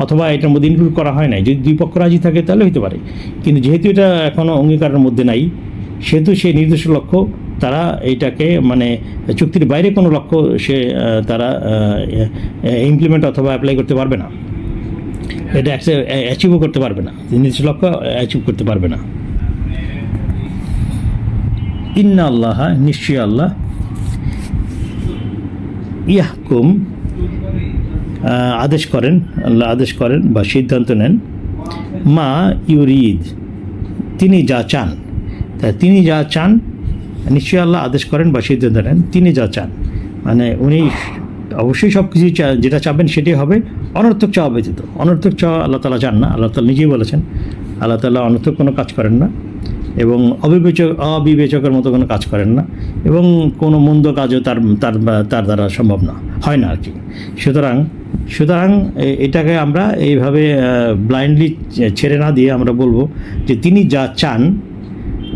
অথবা এটার মধ্যে ইনক্লুড করা হয় নাই, যদি দুই পক্ষ রাজি থাকে তাহলে হতে পারে। কিন্তু যেহেতু এটা এখনও অঙ্গীকারের মধ্যে নাই, সেহেতু সে নির্দিষ্ট লক্ষ্য তারা এইটাকে মানে চুক্তির বাইরে কোনো লক্ষ্য তারা ইমপ্লিমেন্ট অথবা অ্যাপ্লাই করতে পারবে না, এটা অ্যাচিভও করতে পারবে না, নির্দিষ্ট লক্ষ্য অ্যাচিভ করতে পারবে না। ইন্না আল্লাহ, নিশ্চয়ই আল্লাহ, ইয়াহকুম, আদেশ করেন, আল্লাহ আদেশ করেন বা সিদ্ধান্ত নেন, মা ইউরিদ, তিনি যা চান। তাই তিনি যা চান, নিশ্চয়ই আল্লাহ আদেশ করেন বা সিদ্ধান্ত নেন তিনি যা চান, মানে উনি অবশ্যই সব কিছু যেটা চাবেন সেটাই হবে, অনর্থক চাওয়া ব্যতীত। অনর্থক চাওয়া আল্লাহ তাআলা চান না, আল্লাহ তাআলা নিজেই বলেছেন আল্লাহ তাআলা অনর্থক কোনো কাজ করেন না এবং অবিবেচকের মতো কোনো কাজ করেন না, এবং কোনো মন্দ কাজও তার দ্বারা সম্ভব না, হয় না আর কি। সুতরাং এটাকে আমরা এইভাবে ব্লাইন্ডলি ছেড়ে না দিয়ে আমরা বলবো যে তিনি যা চান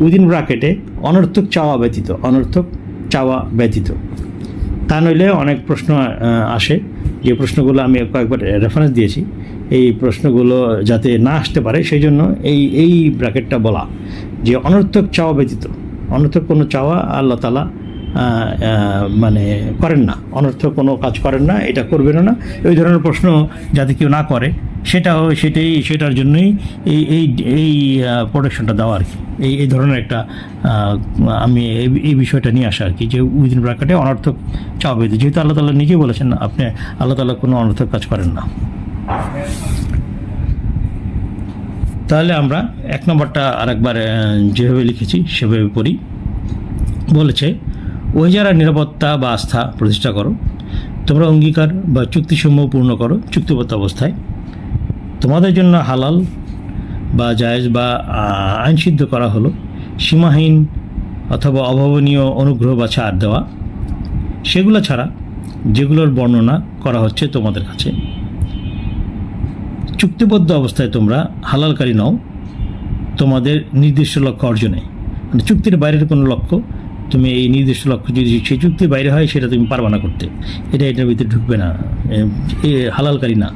উইদিন ব্র্যাকেটে অনর্থক চাওয়া ব্যতীত। তা নইলে অনেক প্রশ্ন আসে, যে প্রশ্নগুলো আমি কয়েকবার রেফারেন্স দিয়েছি, এই প্রশ্নগুলো যাতে না আসতে পারে সেই জন্য এই ব্র্যাকেটটা বলা, যে অনর্থক চাওয়া ব্যতীত, অনর্থক কোনো চাওয়া আল্লাহ তাআলা মানে করেন না, অনর্থক কোনো কাজ করেন না, এটা করবেন না, এই ধরনের প্রশ্ন যাতে কেউ না করে সেটার জন্যই এই প্রোটেকশনটা দেওয়া আর কি। এই ধরনের একটা আমি এই বিষয়টা নিয়ে আসা আর কি, যে উইদিন ব্র্যাকেটে অনর্থক চাওয়া ব্যতীত, যেহেতু আল্লাহ তাআলা নিজেই বলেছেন আপনি আল্লাহ তাআলা কোনো অনর্থক কাজ করেন না। তাহলে আমরা 1 নম্বরটা আরেকবার যেভাবে লিখেছি সেভাবে পড়ি। বলেছে, ওই যারা নিরাপত্তা বা আস্থা প্রতিষ্ঠা করো, তোমরা অঙ্গীকার বা চুক্তিসমূহ পূর্ণ করো চুক্তিবদ্ধ অবস্থায়, তোমাদের জন্য হালাল বা জায়েজ বা আইনসিদ্ধ করা হলো সীমাহীন অথবা অভাবনীয় অনুগ্রহ বা ছাড় দেওয়া, সেগুলো ছাড়া যেগুলোর বর্ণনা করা হচ্ছে তোমাদের কাছে। চুক্তিবদ্ধ অবস্থায় তোমরা হালালকারী নও তোমাদের নির্দিষ্ট লক্ষ্য অর্জনে, মানে চুক্তির বাইরের কোনো লক্ষ্য, তুমি এই নির্দিষ্ট লক্ষ্য যদি সেই চুক্তির বাইরে হয় সেটা তুমি পারবে না করতে, এটার ভিতরে ঢুকবে না, হালালকারী না,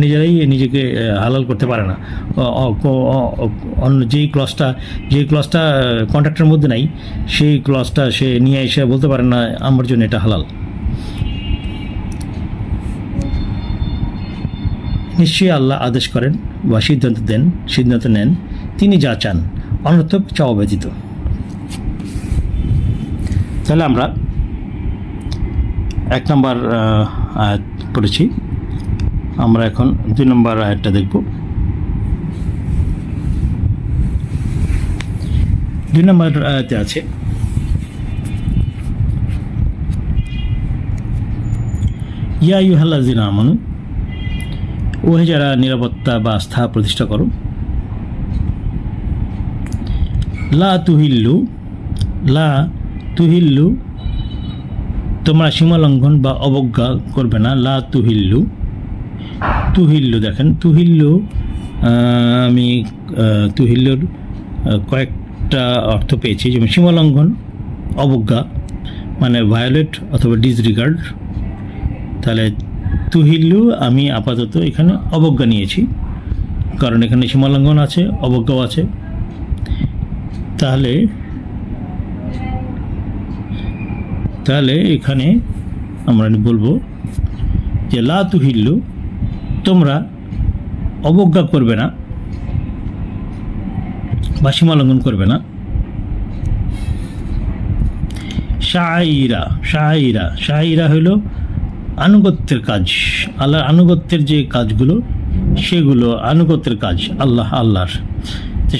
নিজেরাই নিজেকে হালাল করতে পারে না। অন্য যেই ক্লজটা কন্ট্রাক্টের মধ্যে নাই, সেই ক্লজটা সে নিয়ে এসে বলতে পারে না আমার জন্য এটা হালাল। নিশ্চয়ই আল্লাহ আদেশ করেন বা সিদ্ধান্ত নেন তিনি যা চান, অনর্থক চাওয়া ব্যতীত। তাহলে আমরা 1 নম্বর আয়াত পড়েছি, আমরা এখন 2 নম্বর আয়াতটা দেখব। 2 নম্বর আয়াতে আছে, ইয়া আইয়ুহাল্লাযিনা আমানু, ওহে যারা নিরাপত্তা বা আস্থা প্রতিষ্ঠা করো, লা তুহিল্লু, তোমরা সীমা লঙ্ঘন বা অবজ্ঞা করবে না। লা তুহিল্লু, দেখেন তুহিল্লু, আমি তুহিল্লুর কয়েকটা অর্থ পেয়েছি, যেমন সীমা লঙ্ঘন, অবজ্ঞা মানে ভায়োলেট অথবা ডিসরিগার্ড। তাহলে তুহিল্লু আমি আপাতত এখানে অবজ্ঞা নিয়েছি, কারণ এখানে সীমালঙ্ঘন আছে, অবজ্ঞাও আছে। তাহলে এখানে আমরা বলবো যে লা তুহিল্লু, তোমরা অবজ্ঞা করবে না বা সীমালঙ্ঘন করবে না। শাইরা হলো আনুগত্যের কাজ, আল্লাহর আনুগত্যের যে কাজগুলো সেগুলো আনুগত্যের কাজ আল্লাহর। তো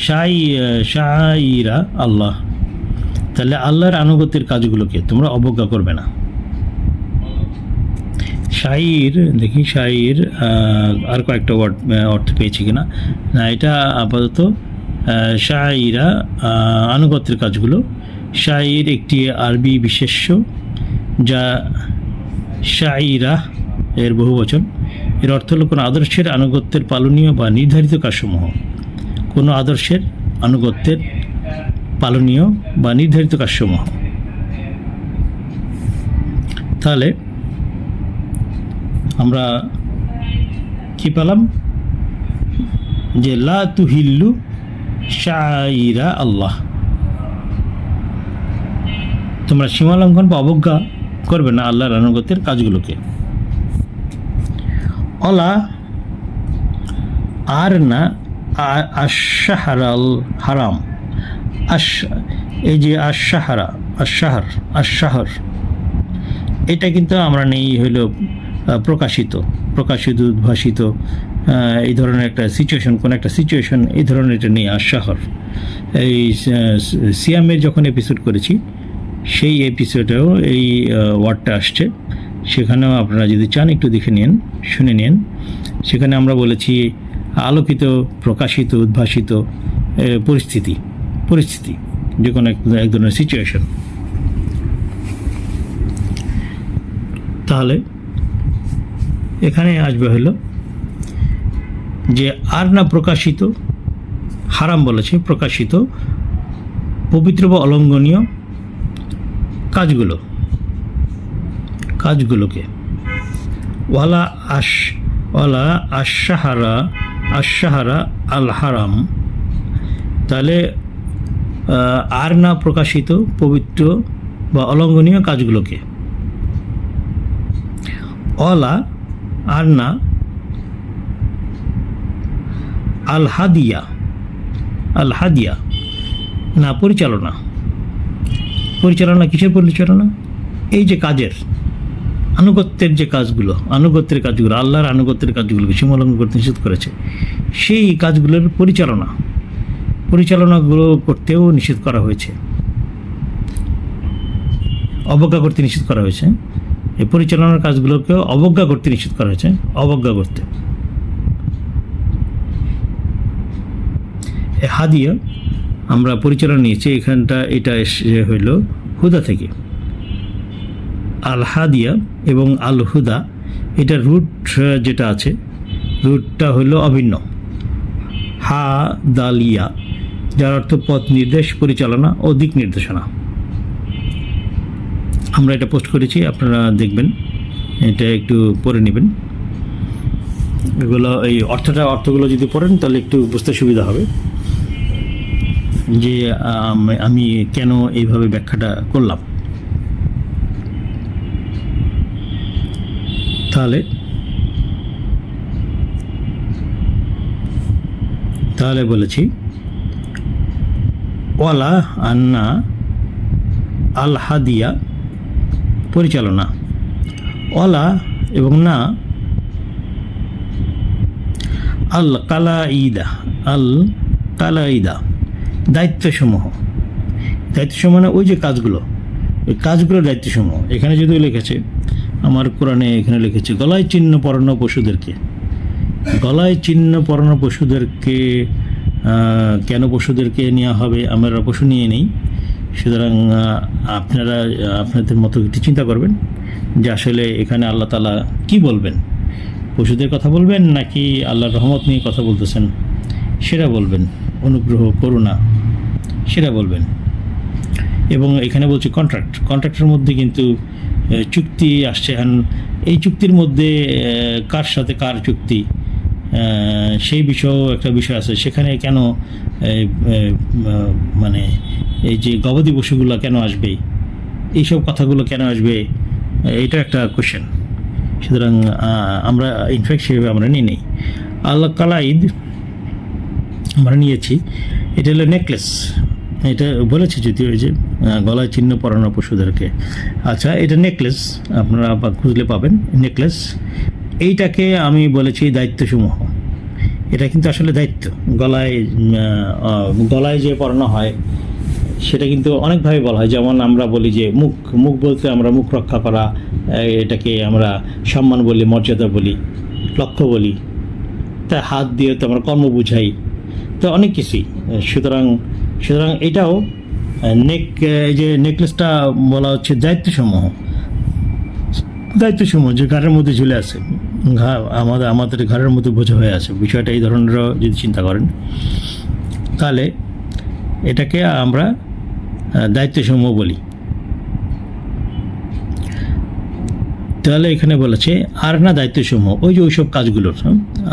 শাইরা আল্লাহ, তাহলে আল্লাহর আনুগত্যের কাজগুলোকে তোমরা অবজ্ঞা করবে না। শাইর আর কয়েকটা অর্থ পেয়েছি কিনা, না এটা আপাতত শাইরা আনুগত্যের কাজগুলো। শাইর একটি আরবি বিশেষ্য যা শাইরা এর বহুবচন। এর অর্থ হলো কোনো আদর্শের আনুগত্যের পালনীয় বা নির্ধারিত কাজসমূহ, কোনো আদর্শের আনুগত্যের পালনীয় বা নির্ধারিত কাজসমূহ। তাহলে আমরা কি পেলাম, যে লা তুহিল্লু শাইরা আল্লাহ, তোমরা সীমা লঙ্ঘন বা অবজ্ঞা করবে না আল্লাহর আনুগত্যের কাজগুলোকে। অলা আর না আশাহারাল হারাম, এই যে আশাহার এটা কিন্তু আমরা নেই হইল প্রকাশিত উদ্ভাসিত, এই ধরনের একটা সিচুয়েশন, কোন একটা সিচুয়েশন এই ধরনের এটা নেই আশাহার। এই সিয়ামের যখন এপিসোড করেছি সেই এপিসোডেও এই ওয়ার্ডটা আসছে, সেখানেও আপনারা যদি চান একটু দেখে নিন, শুনে নিন। সেখানে আমরা বলেছি আলোকিত, প্রকাশিত, উদ্ভাসিত পরিস্থিতি যে কোনো এক ধরনের সিচুয়েশন। তাহলে এখানে আসবে হলো যে আর না প্রকাশিত, হারাম বলেছে, প্রকাশিত পবিত্র বা অলঙ্ঘনীয় কাজগুলোকে ওয়ালা আশাহারা আল হারাম। তাহলে আর না প্রকাশিত পবিত্র বা অলঙ্ঘনীয় কাজগুলোকে, অলা আর না আল হাদিয়া না পরিচালনা কিসের পরিচালনা? এই যে কাজের আনুগত্যের কাজগুলো আল্লাহর আনুগত্যের কাজগুলোকে সীমালঙ্ঘন করতে নিষেধ করেছে, সেই কাজগুলোর পরিচালনাগুলো করতেও নিষেধ করা হয়েছে, অবজ্ঞা করতে নিষেধ করা হয়েছে। এই পরিচালনার কাজগুলোকেও অবজ্ঞা করতে নিষেধ করা হয়েছে, অবজ্ঞা করতে। হাদিয়া আমরা পরিচালনা নিয়েছি, এখানটা এটা হইল হুদা থেকে, আল হাদিয়া এবং আল হুদা, এটা রুট যেটা আছে, রুটটা হইল অভিন্ন, হা দালিয়া, যার অর্থ পথ নির্দেশ, পরিচালনা ও দিক নির্দেশনা। আমরা এটা পোস্ট করেছি, আপনারা দেখবেন, এটা একটু পড়ে নেবেন। এগুলো এই অর্থগুলো যদি পড়েন তাহলে একটু বুঝতে সুবিধা হবে যে আমি কেন এইভাবে ব্যাখ্যাটা করলাম। তাহলে বলেছি ওয়ালা আন্না আল হাদিয়া পরিচালনা, ওয়ালা এবং না আল কালাইদা দায়িত্বসমূহ মানে ওই যে ওই কাজগুলোর দায়িত্বসমূহ। এখানে যদিও লিখেছে, আমার কোরআনে এখানে লিখেছে গলায় চিহ্ন পরানো পশুদেরকে কেন পশুদেরকে নেওয়া হবে? আমরা পশু নিয়ে নেই, সুতরাং আপনারা আপনাদের মতো একটু চিন্তা করবেন যে আসলে এখানে আল্লাহ তাআলা কি বলবেন, পশুদের কথা বলবেন নাকি আল্লাহর রহমত নিয়ে কথা বলতেছেন সেটা বলবেন, অনুগ্রহ করুণা সেটা বলবেন। এবং এখানে বলছি কন্ট্রাক্টের মধ্যে কিন্তু চুক্তি আসছে, এই চুক্তির মধ্যে কার সাথে কার চুক্তি, সেই বিষয়েও একটা বিষয় আছে। সেখানে কেন মানে এই যে গবাদি পশুগুলো কেন আসবে, এইসব কথাগুলো কেন আসবে, এটা একটা কোশ্চেন। সুতরাং আমরা ইনফ্যাক্ট সেভাবে আমরা নিয়ে নেই। আল্লাহ কালাইদ আমরা নিয়েছি, এটা হলো নেকলেস, এটা বলেছি যদিও যে গলায় চিহ্ন পরানো পশুদেরকে। আচ্ছা, এটা নেকলেস, আপনারা খুঁজলে পাবেন নেকলেস। এইটাকে আমি বলেছি দায়িত্বসমূহ, এটা কিন্তু আসলে দায়িত্ব। গলায় যে পরানো হয় সেটা কিন্তু অনেকভাবে বলা হয়, যেমন আমরা বলি যে মুখ বলতে আমরা মুখ রক্ষা করা, এটাকে আমরা সম্মান বলি, মর্যাদা বলি, লক্ষ্য বলি। তা হাত দিয়ে তো আমরা কর্ম বুঝাই, তো অনেক কিছুই। সুতরাং এটাও যে নেকলেসটা বলা হচ্ছে দায়িত্বসমূহ যে ঘাড়ের মধ্যে ঝুলে আছে, আমাদের ঘাড়ের মধ্যে বোঝা হয়ে আছে। বিষয়টা এই ধরনেরও যদি চিন্তা করেন তাহলে এটাকে আমরা দায়িত্বসমূহ বলি। তাহলে এখানে বলেছে আর না দায়িত্বসমূহ, ওই যে ওইসব কাজগুলোর,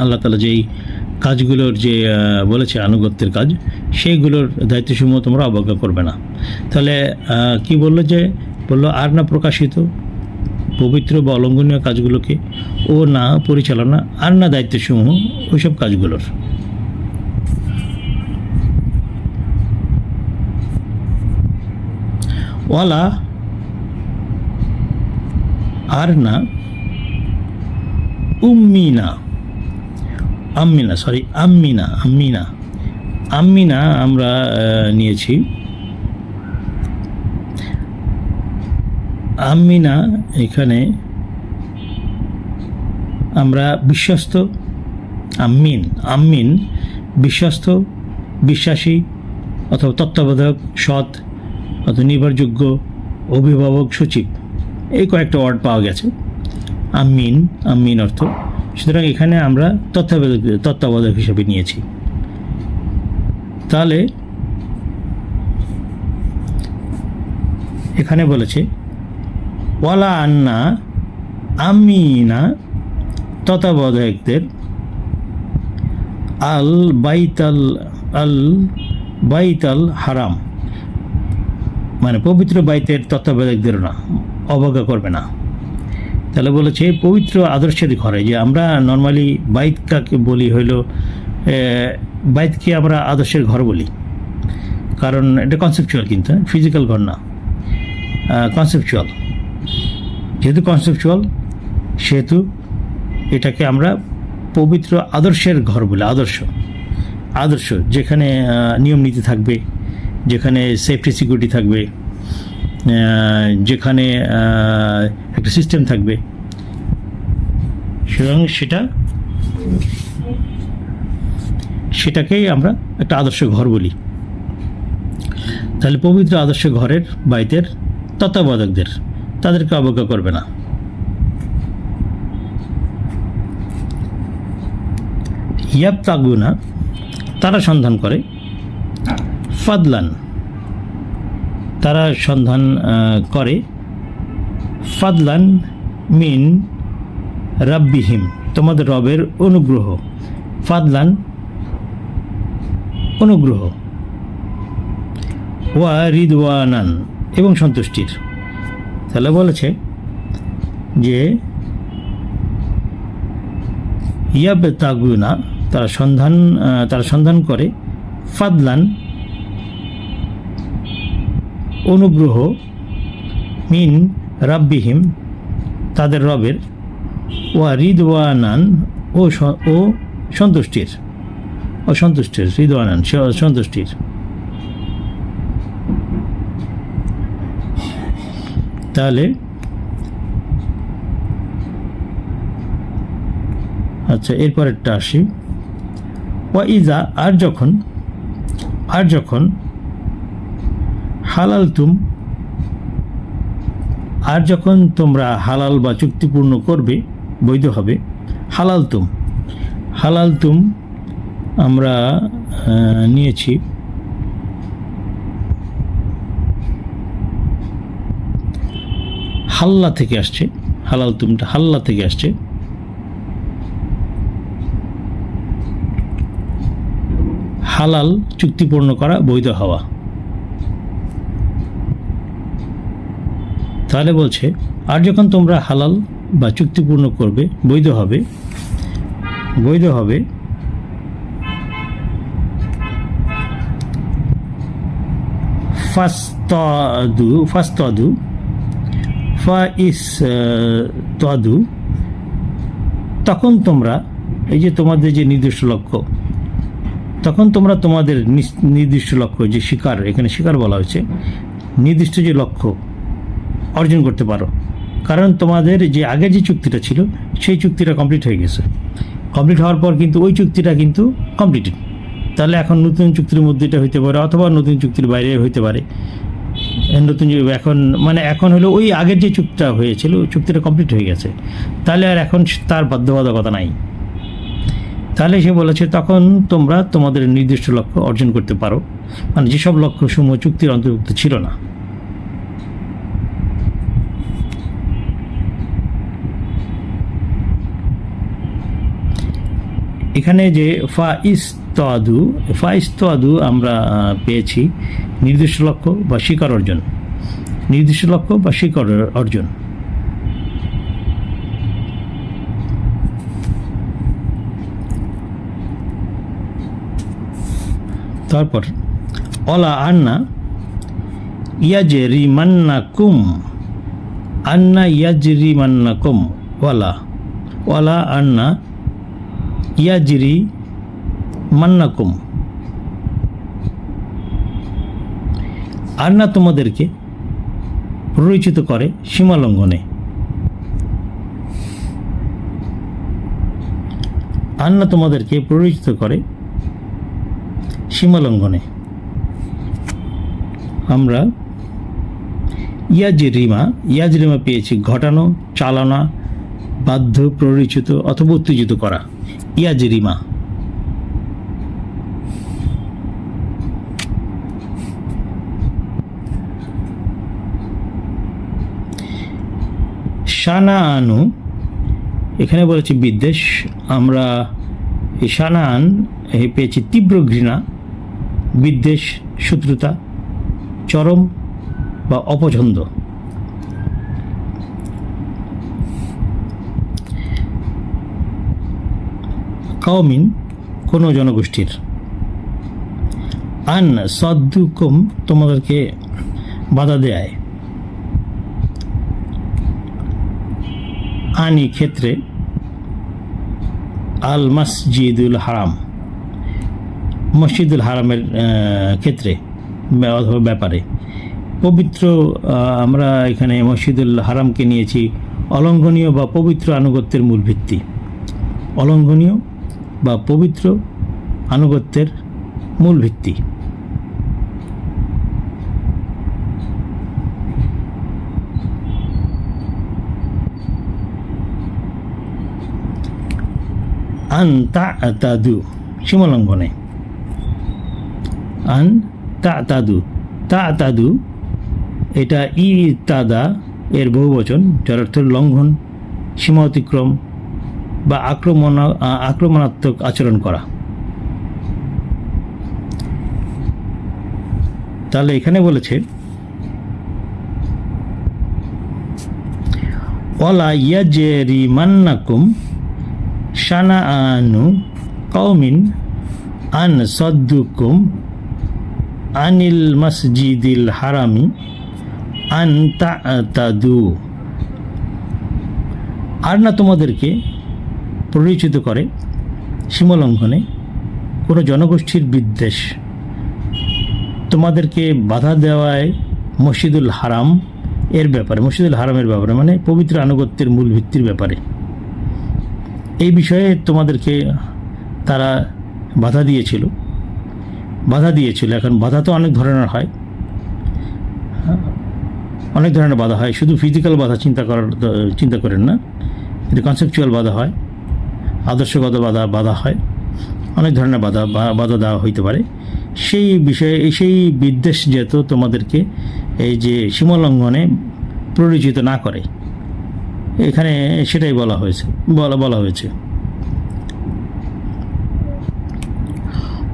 আল্লাহ তাআলা যেই কাজগুলোর যে বলেছে আনুগত্যের কাজ, সেইগুলোর দায়িত্বসমূহ তোমরা অবজ্ঞা করবে না। তাহলে কি বললো, যে বললো আর না প্রকাশিত পবিত্র বা অলঙ্ঘনীয় কাজগুলোকে, ও না পরিচালনা, আর না দায়িত্বসমূহ ওইসব কাজগুলোর। ওয়ালা আর না উম্মিনা, আম্মিনা, সরি আম্মিনা, আম্মিনা, আম্মিনা আমরা নিয়েছি। আম্মিনা এখানে আমরা বিশ্বস্ত, আম্মিন, আম্মিন বিশ্বস্ত, বিশ্বাসী অথবা তত্ত্বাবধায়ক, সৎ অথবা নির্ভরযোগ্য, অভিভাবক, সচিব, এই কয়েকটা ওয়ার্ড পাওয়া গেছে আম্মিন, আম্মিন অর্থ। সুতরাং এখানে আমরা তত্ত্বাবধায়ক হিসেবে নিয়েছি। তাহলে এখানে বলেছে ওয়ালা আন্না আমিনা তত্ত্বাবধায়কদের আল বাইতাল হারাম, মানে পবিত্র বাইতের তত্ত্বাবধায়কদের না অবজ্ঞা করবে না। তাহলে বলেছে পবিত্র আদর্শের ঘরে, যে আমরা নর্মালি বাইত কাকে বলি হইল, বাইতকে আমরা আদর্শের ঘর বলি, কারণ এটা কনসেপচুয়াল, কিন্তু ফিজিক্যাল ঘর না, কনসেপচুয়াল। যেহেতু কনসেপচুয়াল সেহেতু এটাকে আমরা পবিত্র আদর্শের ঘর বলি। আদর্শ যেখানে নিয়ম নীতি থাকবে, যেখানে সেফটি সিকিউরিটি থাকবে, যেখানে একটা সিস্টেম থাকবে, সুতরাং সেটাকেই আমরা একটা আদর্শ ঘর বলি। তাহলে পবিত্র আদর্শ ঘরের বাইতের তত্ত্বাবধায়কদের, তাদেরকে অবজ্ঞা করবে না। ইয়াবতাগুনা তারা সন্ধান করে, ফাদলান তারা সন্ধান করে, ফাদলান মিন রাব্বিহিম তোমাদের রবের অনুগ্রহ, ফাদলান অনুগ্রহ, ওয়া রিদওয়ানান এবং সন্তুষ্টির। তাহলে বলেছে যে ইয়াবতাগুনা তারা সন্ধান করে, ফাদলান অনুগ্রহ, মিন রাব্বিহিম তাদের রবের, ওয়া রিদওয়ানান ও সন্তুষ্টির, রিদওয়ানান সন্তুষ্টির। তাহলে আচ্ছা, এরপরেরটা আসি। ওয়া ইজা আর যখন হালালতুম আর যখন তোমরা হালাল বা চুক্তিপূর্ণ করবে, বৈধ হবে। হালালতুম আমরা নিয়েছি হাল্লা থেকে আসছে, হালালতুমটা হাল্লা থেকে আসছে। হালাল চুক্তিপূর্ণ করা, বৈধ হওয়া। তাহলে বলছে আর যখন তোমরা হালাল বা চুক্তিপূর্ণ করবে, বৈধ হবে ফাস্তাদু তখন তোমরা, এই যে তোমাদের যে নির্দিষ্ট লক্ষ্য, তখন তোমরা তোমাদের নির্দিষ্ট লক্ষ্য, যে শিকার, এখানে শিকার বলা হয়েছে, নির্দিষ্ট যে লক্ষ্য অর্জন করতে পারো। কারণ তোমাদের যে আগের যে চুক্তিটা ছিল সেই চুক্তিটা কমপ্লিট হয়ে গেছে। কমপ্লিট হওয়ার পর কিন্তু ওই চুক্তিটা কিন্তু কমপ্লিটেড। তাহলে এখন নতুন চুক্তির মধ্যে এটা হইতে পারে, অথবা নতুন চুক্তির বাইরে হইতে পারে। নতুন এখন হলো ওই আগের যে চুক্তিটা হয়েছিল, ওই চুক্তিটা কমপ্লিট হয়ে গেছে, তাহলে আর এখন তার বাধ্যবাধকতা নাই। তাহলে সে বলেছে তখন তোমরা তোমাদের নির্দিষ্ট লক্ষ্য অর্জন করতে পারো, মানে যেসব লক্ষ্যসমূহ চুক্তির অন্তর্ভুক্ত ছিল না। এখানে যে ফাইস্তাদু আমরা পেয়েছি নির্দিষ্ট লক্ষ্য বা শিকার অর্জন, নির্দিষ্ট লক্ষ্য বা শিকার অর্জন। তারপর অলা আন্না ইয়াজরিমান্নাকুম, আন্না ইয়াজরিমান্নাকুম, ওয়ালা আন্না ইয়াজরিমান্নাকুম, আন্না তোমাদেরকে প্ররোচিত করে সীমালঙ্ঘনে, আন্না তোমাদেরকে প্ররোচিত করে সীমালঙ্ঘনে। আমরা ইয়াজরিমা পেয়েছি ঘটানো, চালানা, বাধ্য, প্ররোচিত অথবা উত্তেজিত করা, ইয়াজরিমা। শানাআনু এখানে বলেছি বিদ্বেষ, আমরা শানাআন পেয়েছি তীব্র ঘৃণা, বিদ্বেষ, শত্রুতা, চরম বা অপছন্দ। কওমিন কোনো জনগোষ্ঠীর, আন সদ্দুকুম তোমাদেরকে বাধা দেয়, আনি ক্ষেত্রে, আল মসজিদুল হারাম মসজিদুল হারামের ক্ষেত্রে অথবা ব্যাপারে। পবিত্র আমরা এখানে মসজিদুল হারামকে নিয়েছি অলঙ্ঘনীয় বা পবিত্র আনুগত্যের মূল ভিত্তি, অলঙ্ঘনীয় বা পবিত্র আনুগত্যের মূল ভিত্তি। আন তা'তাদু সীমালঙ্ঘনে, আন তা'তাদু এটা ইতাদা এর বহুবচন, যার অর্থ লঙ্ঘন, সীমা অতিক্রম বা আক্রমণাত্মক আচরণ করা। তাহলে এখানে বলেছে ওয়ালা ইয়াজরিমান্নাকুম শানাআনু কওমিন আন সাদ্দুকুম আনিল মসজিদিল হারামি আন তা'তাদু, আর না তোমাদেরকে প্ররোচিত করে সীমালঙ্ঘনে কোনো জনগোষ্ঠীর বিদ্বেষ, তোমাদেরকে বাধা দেওয়ায় মসজিদুল হারাম এর ব্যাপারে, মসজিদুল হারামের ব্যাপারে মানে পবিত্র আনুগত্যের মূল ভিত্তির ব্যাপারে। এই বিষয়ে তোমাদেরকে তারা বাধা দিয়েছিল। এখন বাধা তো অনেক ধরনের হয়, অনেক ধরনের বাধা হয়, শুধু ফিজিক্যাল বাধা চিন্তা করেন না, এটা কনসেপচুয়াল বাধা হয়, আদর্শগত বাধা হয়, অনেক ধরনের বাধা দেওয়া হইতে পারে। সেই বিষয়ে সেই বিদ্বেষ যেহেতু তোমাদেরকে এই যে সীমালঙ্ঘনে প্ররোচিত না করে, এখানে সেটাই বলা হয়েছে।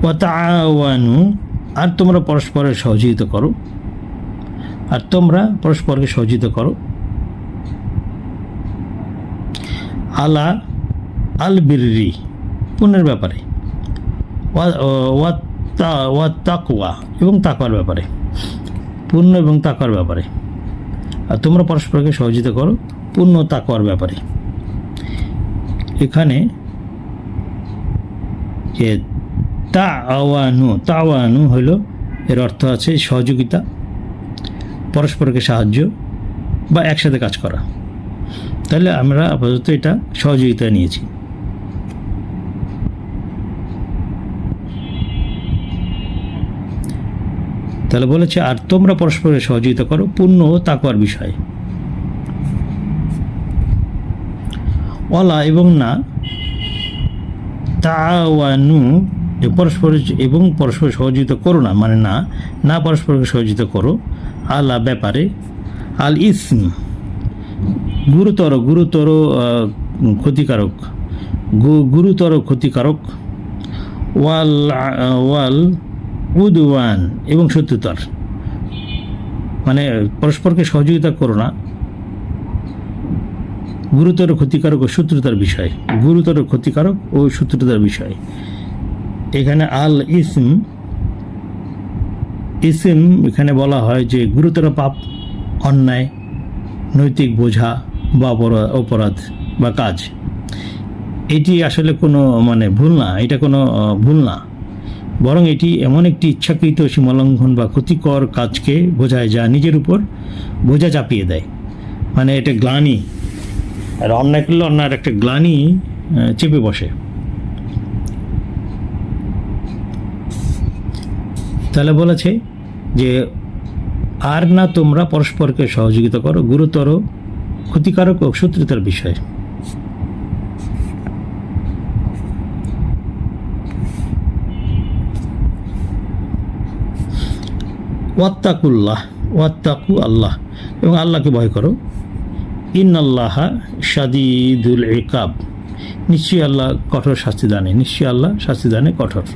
ওয়া তাআওয়ানু আর তোমরা পরস্পরের সহযোগিতা করো, আলা আল বিররি পুণ্যের ব্যাপারে, ওয়া তাকওয়া এবং তাকওয়ার ব্যাপারে, পুণ্য এবং তাকওয়ার ব্যাপারে। আর তোমরা পরস্পরকে সহযোগিতা করো পুণ্য তাকওয়ার ব্যাপারে। এখানে যে তাওয়ানু হলো, এর অর্থ আছে সহযোগিতা, পরস্পরকে সাহায্য বা একসাথে কাজ করা। তাহলে আমরা আপাতত এটা সহযোগিতা নিয়েছি। তাহলে বলেছে আর তোমরা পরস্পরের সহযোগিতা করো পুণ্য ও তাকওয়ার বিষয়ে। ওয়ালা এবং না তাওয়ানু পরস্পর সহযোগিতা করো না, মানে না পরস্পরকে সহযোগিতা করো, আলা ব্যাপারে, আল ইসম গুরুতর ক্ষতিকারক গুরুতর ক্ষতিকারক, ওয়াল ওয়াল উদওয়ান এবং শত্রুতার, মানে পরস্পরকে সহযোগিতা করো না, গুরুতর ক্ষতিকারক ও শত্রুতার বিষয়, গুরুতর ক্ষতিকারক ও শত্রুতার বিষয়। এখানে আল ইসম, ইসম এখানে বলা হয় যে গুরুতর পাপ, অন্যায়, নৈতিক বোঝা বা অপরাধ বা কাজ। এটি আসলে কোনো মানে ভুল না, এটা কোনো ভুল না, বরং এটি এমন একটি ইচ্ছাকৃত সীমালঙ্ঘন বা ক্ষতিকর কাজকে বোঝায় যা নিজের উপর বোঝা চাপিয়ে দেয়। মানে এটা গ্লানি, আর অন্যায় করলে অন্যায়ের একটা গ্লানি চেপে বসে। তাহলে বলেছে যে আর না তোমরা পরস্পরকে সহযোগিতা করো গুরুতর ক্ষতিকারক ও শত্রুতার বিষয়। ওয়াত্তাকুল্লাহ, ওয়াত্তাকু আল্লাহ, এবং আল্লাহকে ভয় করো। ইন্নাল্লাহা শাদীদুল ইকাব, নিশ্চয়ই আল্লাহ কঠোর শাস্তি দানে, নিশ্চয়ই আল্লাহ শাস্তি দানে কঠোর।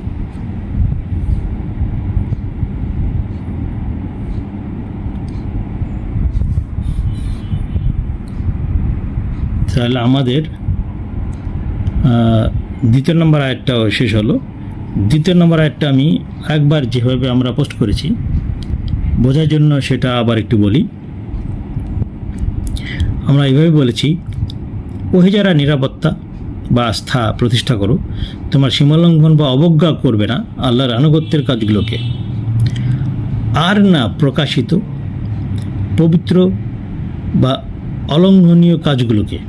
তাহলে আমাদের দ্বিতীয় নম্বর আয়াতটাও শেষ হলো। দ্বিতীয় নম্বর আয়াতটা আমি একবার যেভাবে আমরা পোস্ট করেছি বোঝার জন্য সেটা আবার একটু বলি। আমরা এইভাবে বলেছি, ওহে যারা নিরাপত্তা বা আস্থা প্রতিষ্ঠা করো, তোমার সীমালঙ্ঘন বা অবজ্ঞা করবে না আল্লাহর আনুগত্যের কাজগুলোকে, আর না প্রকাশিত পবিত্র বা অলঙ্ঘনীয় কাজগুলোকে,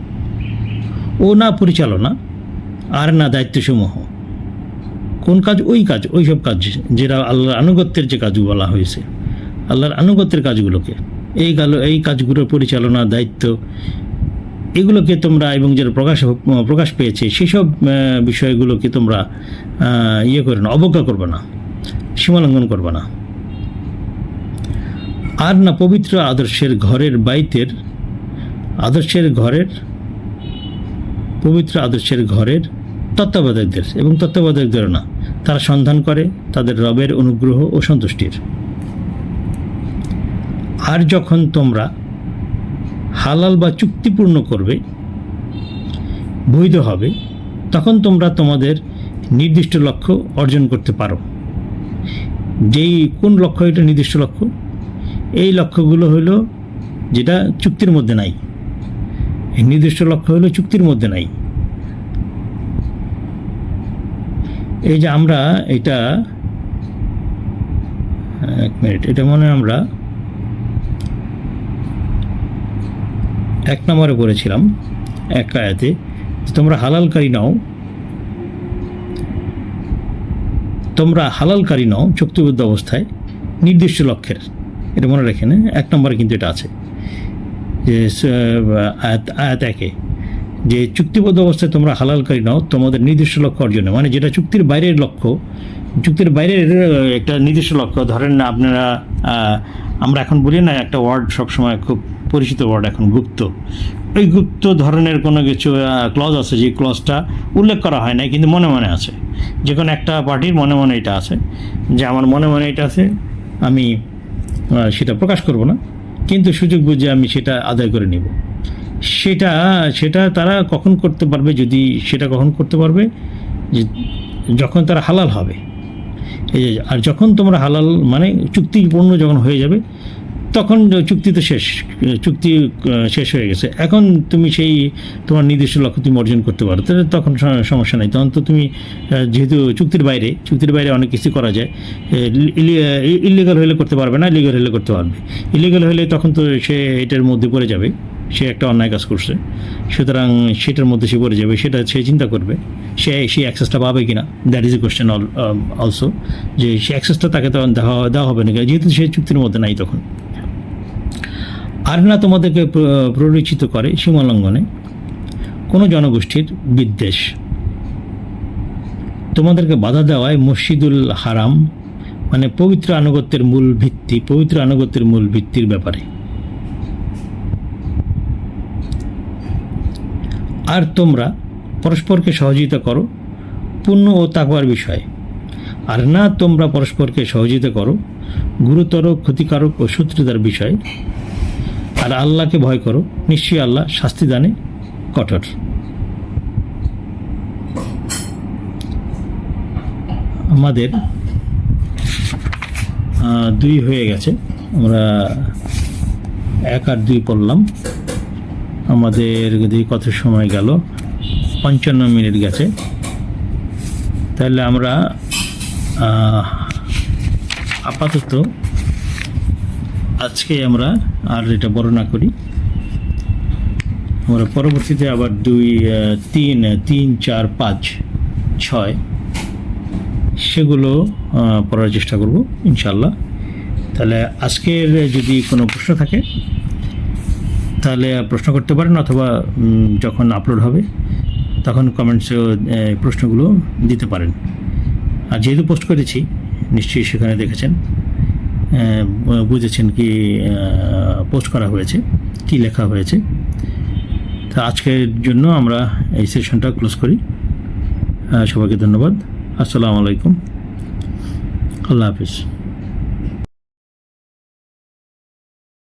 ও না পরিচালনা, আর না দায়িত্বসমূহ। কোন কাজ? ওই কাজ, ওই সব কাজ যেটা আল্লাহর আনুগত্যের যে কাজ বলা হয়েছে, আল্লাহর আনুগত্যের কাজগুলোকে, এই কাজগুলোর পরিচালনা দায়িত্ব, এগুলোকে তোমরা, এবং যেটা প্রকাশ পেয়েছে সেসব বিষয়গুলোকে তোমরা করবে না, অবজ্ঞা করবে না, সীমালঙ্ঘন করবে না। আর না পবিত্র আদর্শের ঘরের বাইতের, পবিত্র আদর্শের ঘরের তত্ত্বাবধায়কদের, এবং তত্ত্বাবধায়কদের না, তারা সন্ধান করে তাদের রবের অনুগ্রহ ও সন্তুষ্টির। আর যখন তোমরা হালাল বা চুক্তিপূর্ণ করবে, বৈধ হবে, তখন তোমরা তোমাদের নির্দিষ্ট লক্ষ্য অর্জন করতে পারো। কোন লক্ষ্য? এটা নির্দিষ্ট লক্ষ্য। এই লক্ষ্যগুলো হলো যেটা চুক্তির মধ্যে নাই। এই নির্দিষ্ট লক্ষ্য হলো চুক্তির মধ্যে নাই। এই যে আমরা এটা, এক মিনিট, এটা মনে হয় আমরা 1 নম্বরে পড়েছিলাম এক আয়াতে, তোমরা হালালকারী নও চুক্তিবদ্ধ অবস্থায় নির্দিষ্ট লক্ষ্যের। এটা মনে রাখেন, 1 নম্বরে কিন্তু এটা আছে যে আয়াত 1-এ, যে চুক্তিবদ্ধ অবস্থায় তোমরা হালালকারী নও তোমাদের নির্দিষ্ট লক্ষ্য অর্জনে, মানে যেটা চুক্তির বাইরের লক্ষ্য, চুক্তির বাইরের একটা নির্দিষ্ট লক্ষ্য। ধরেন না আপনারা, আমরা এখন বলি না একটা ওয়ার্ড সবসময় খুব পরিচিত ওয়ার্ড এখন, গুপ্ত। ওই গুপ্ত ধরনের কোনো কিছু ক্লজ আছে, যে ক্লজটা উল্লেখ করা হয় না কিন্তু মনে মনে আছে। যে কোনো একটা পার্টির মনে মনে এটা আছে, যে আমার মনে মনে এটা আছে, আমি সেটা প্রকাশ করব না, কিন্তু সুযোগ বুঝে আমি সেটা আদায় করে নিব। সেটা তারা কখন করতে পারবে? কখন করতে পারবে? যখন তারা হালাল হবে। আর যখন তোমরা হালাল মানে চুক্তিপূর্ণ যখন হয়ে যাবে, তখন চুক্তি শেষ হয়ে গেছে, এখন তুমি তোমার নির্দিষ্ট লক্ষ্য তুমি অর্জন করতে পারো, তাহলে তখন সমস্যা নেই। তখন তো তুমি যেহেতু চুক্তির বাইরে অনেক কিছু করা যায়। ইলিগাল হলে করতে পারবে না, লিগাল হলে করতে পারবে। ইলিগাল হলে তখন তো সে এটার মধ্যে পড়ে যাবে, সে একটা অন্যায় কাজ করছে, সুতরাং সেটার মধ্যে সে পড়ে যাবে। সেটা সে চিন্তা করবে সেই অ্যাক্সেসটা পাবে কিনা, that is a question also, যে সে অ্যাক্সেসটা তাকে তখন দেওয়া হবে না, যেহেতু সে চুক্তির মধ্যে নাই তখন। আর না তোমাদেরকে প্ররোচিত করে সীমালঙ্ঘনে কোনো জনগোষ্ঠীর বিদ্বেষ, তোমাদেরকে বাধা দেওয়ায় মসজিদুল হারাম, মানে পবিত্র আনুগত্যের মূল ভিত্তির ব্যাপারে। আর তোমরা পরস্পরকে সহযোগিতা করো পুণ্য ও তাকওয়ার বিষয়, আর না তোমরা পরস্পরকে সহযোগিতা করো গুরুতর ক্ষতিকারক ও শত্রুতার বিষয়। আর আল্লাহকে ভয় করো, নিশ্চয়ই আল্লাহ শাস্তিদানে কঠোর। আমাদের 2 হয়ে গেছে, আমরা 1 আর 2 পড়লাম। আমাদের কত সময় গেল? 55 মিনিট গেছে। তাহলে আমরা আপাতত আজকে আমরা আর এটা বর্ণনা করি, আমরা পরবর্তীতে আবার 2, 3, 4, 5, 6 সেগুলো পড়ার চেষ্টা করব ইনশাল্লাহ। তাহলে আজকের যদি কোনো প্রশ্ন থাকে তাহলে প্রশ্ন করতে পারেন, অথবা যখন আপলোড হবে তখন কমেন্টসেও প্রশ্নগুলো দিতে পারেন। আর যেহেতু পোস্ট করেছি নিশ্চয়ই সেখানে দেখেছেন, বুঝেছেন কি পোস্ট করা হয়েছে, কি লেখা হয়েছে। তা আজকের জন্য আমরা এই সেশনটা ক্লোজ করি। সবাইকে ধন্যবাদ। আসসালামু আলাইকুম, আল্লাহ হাফিজ।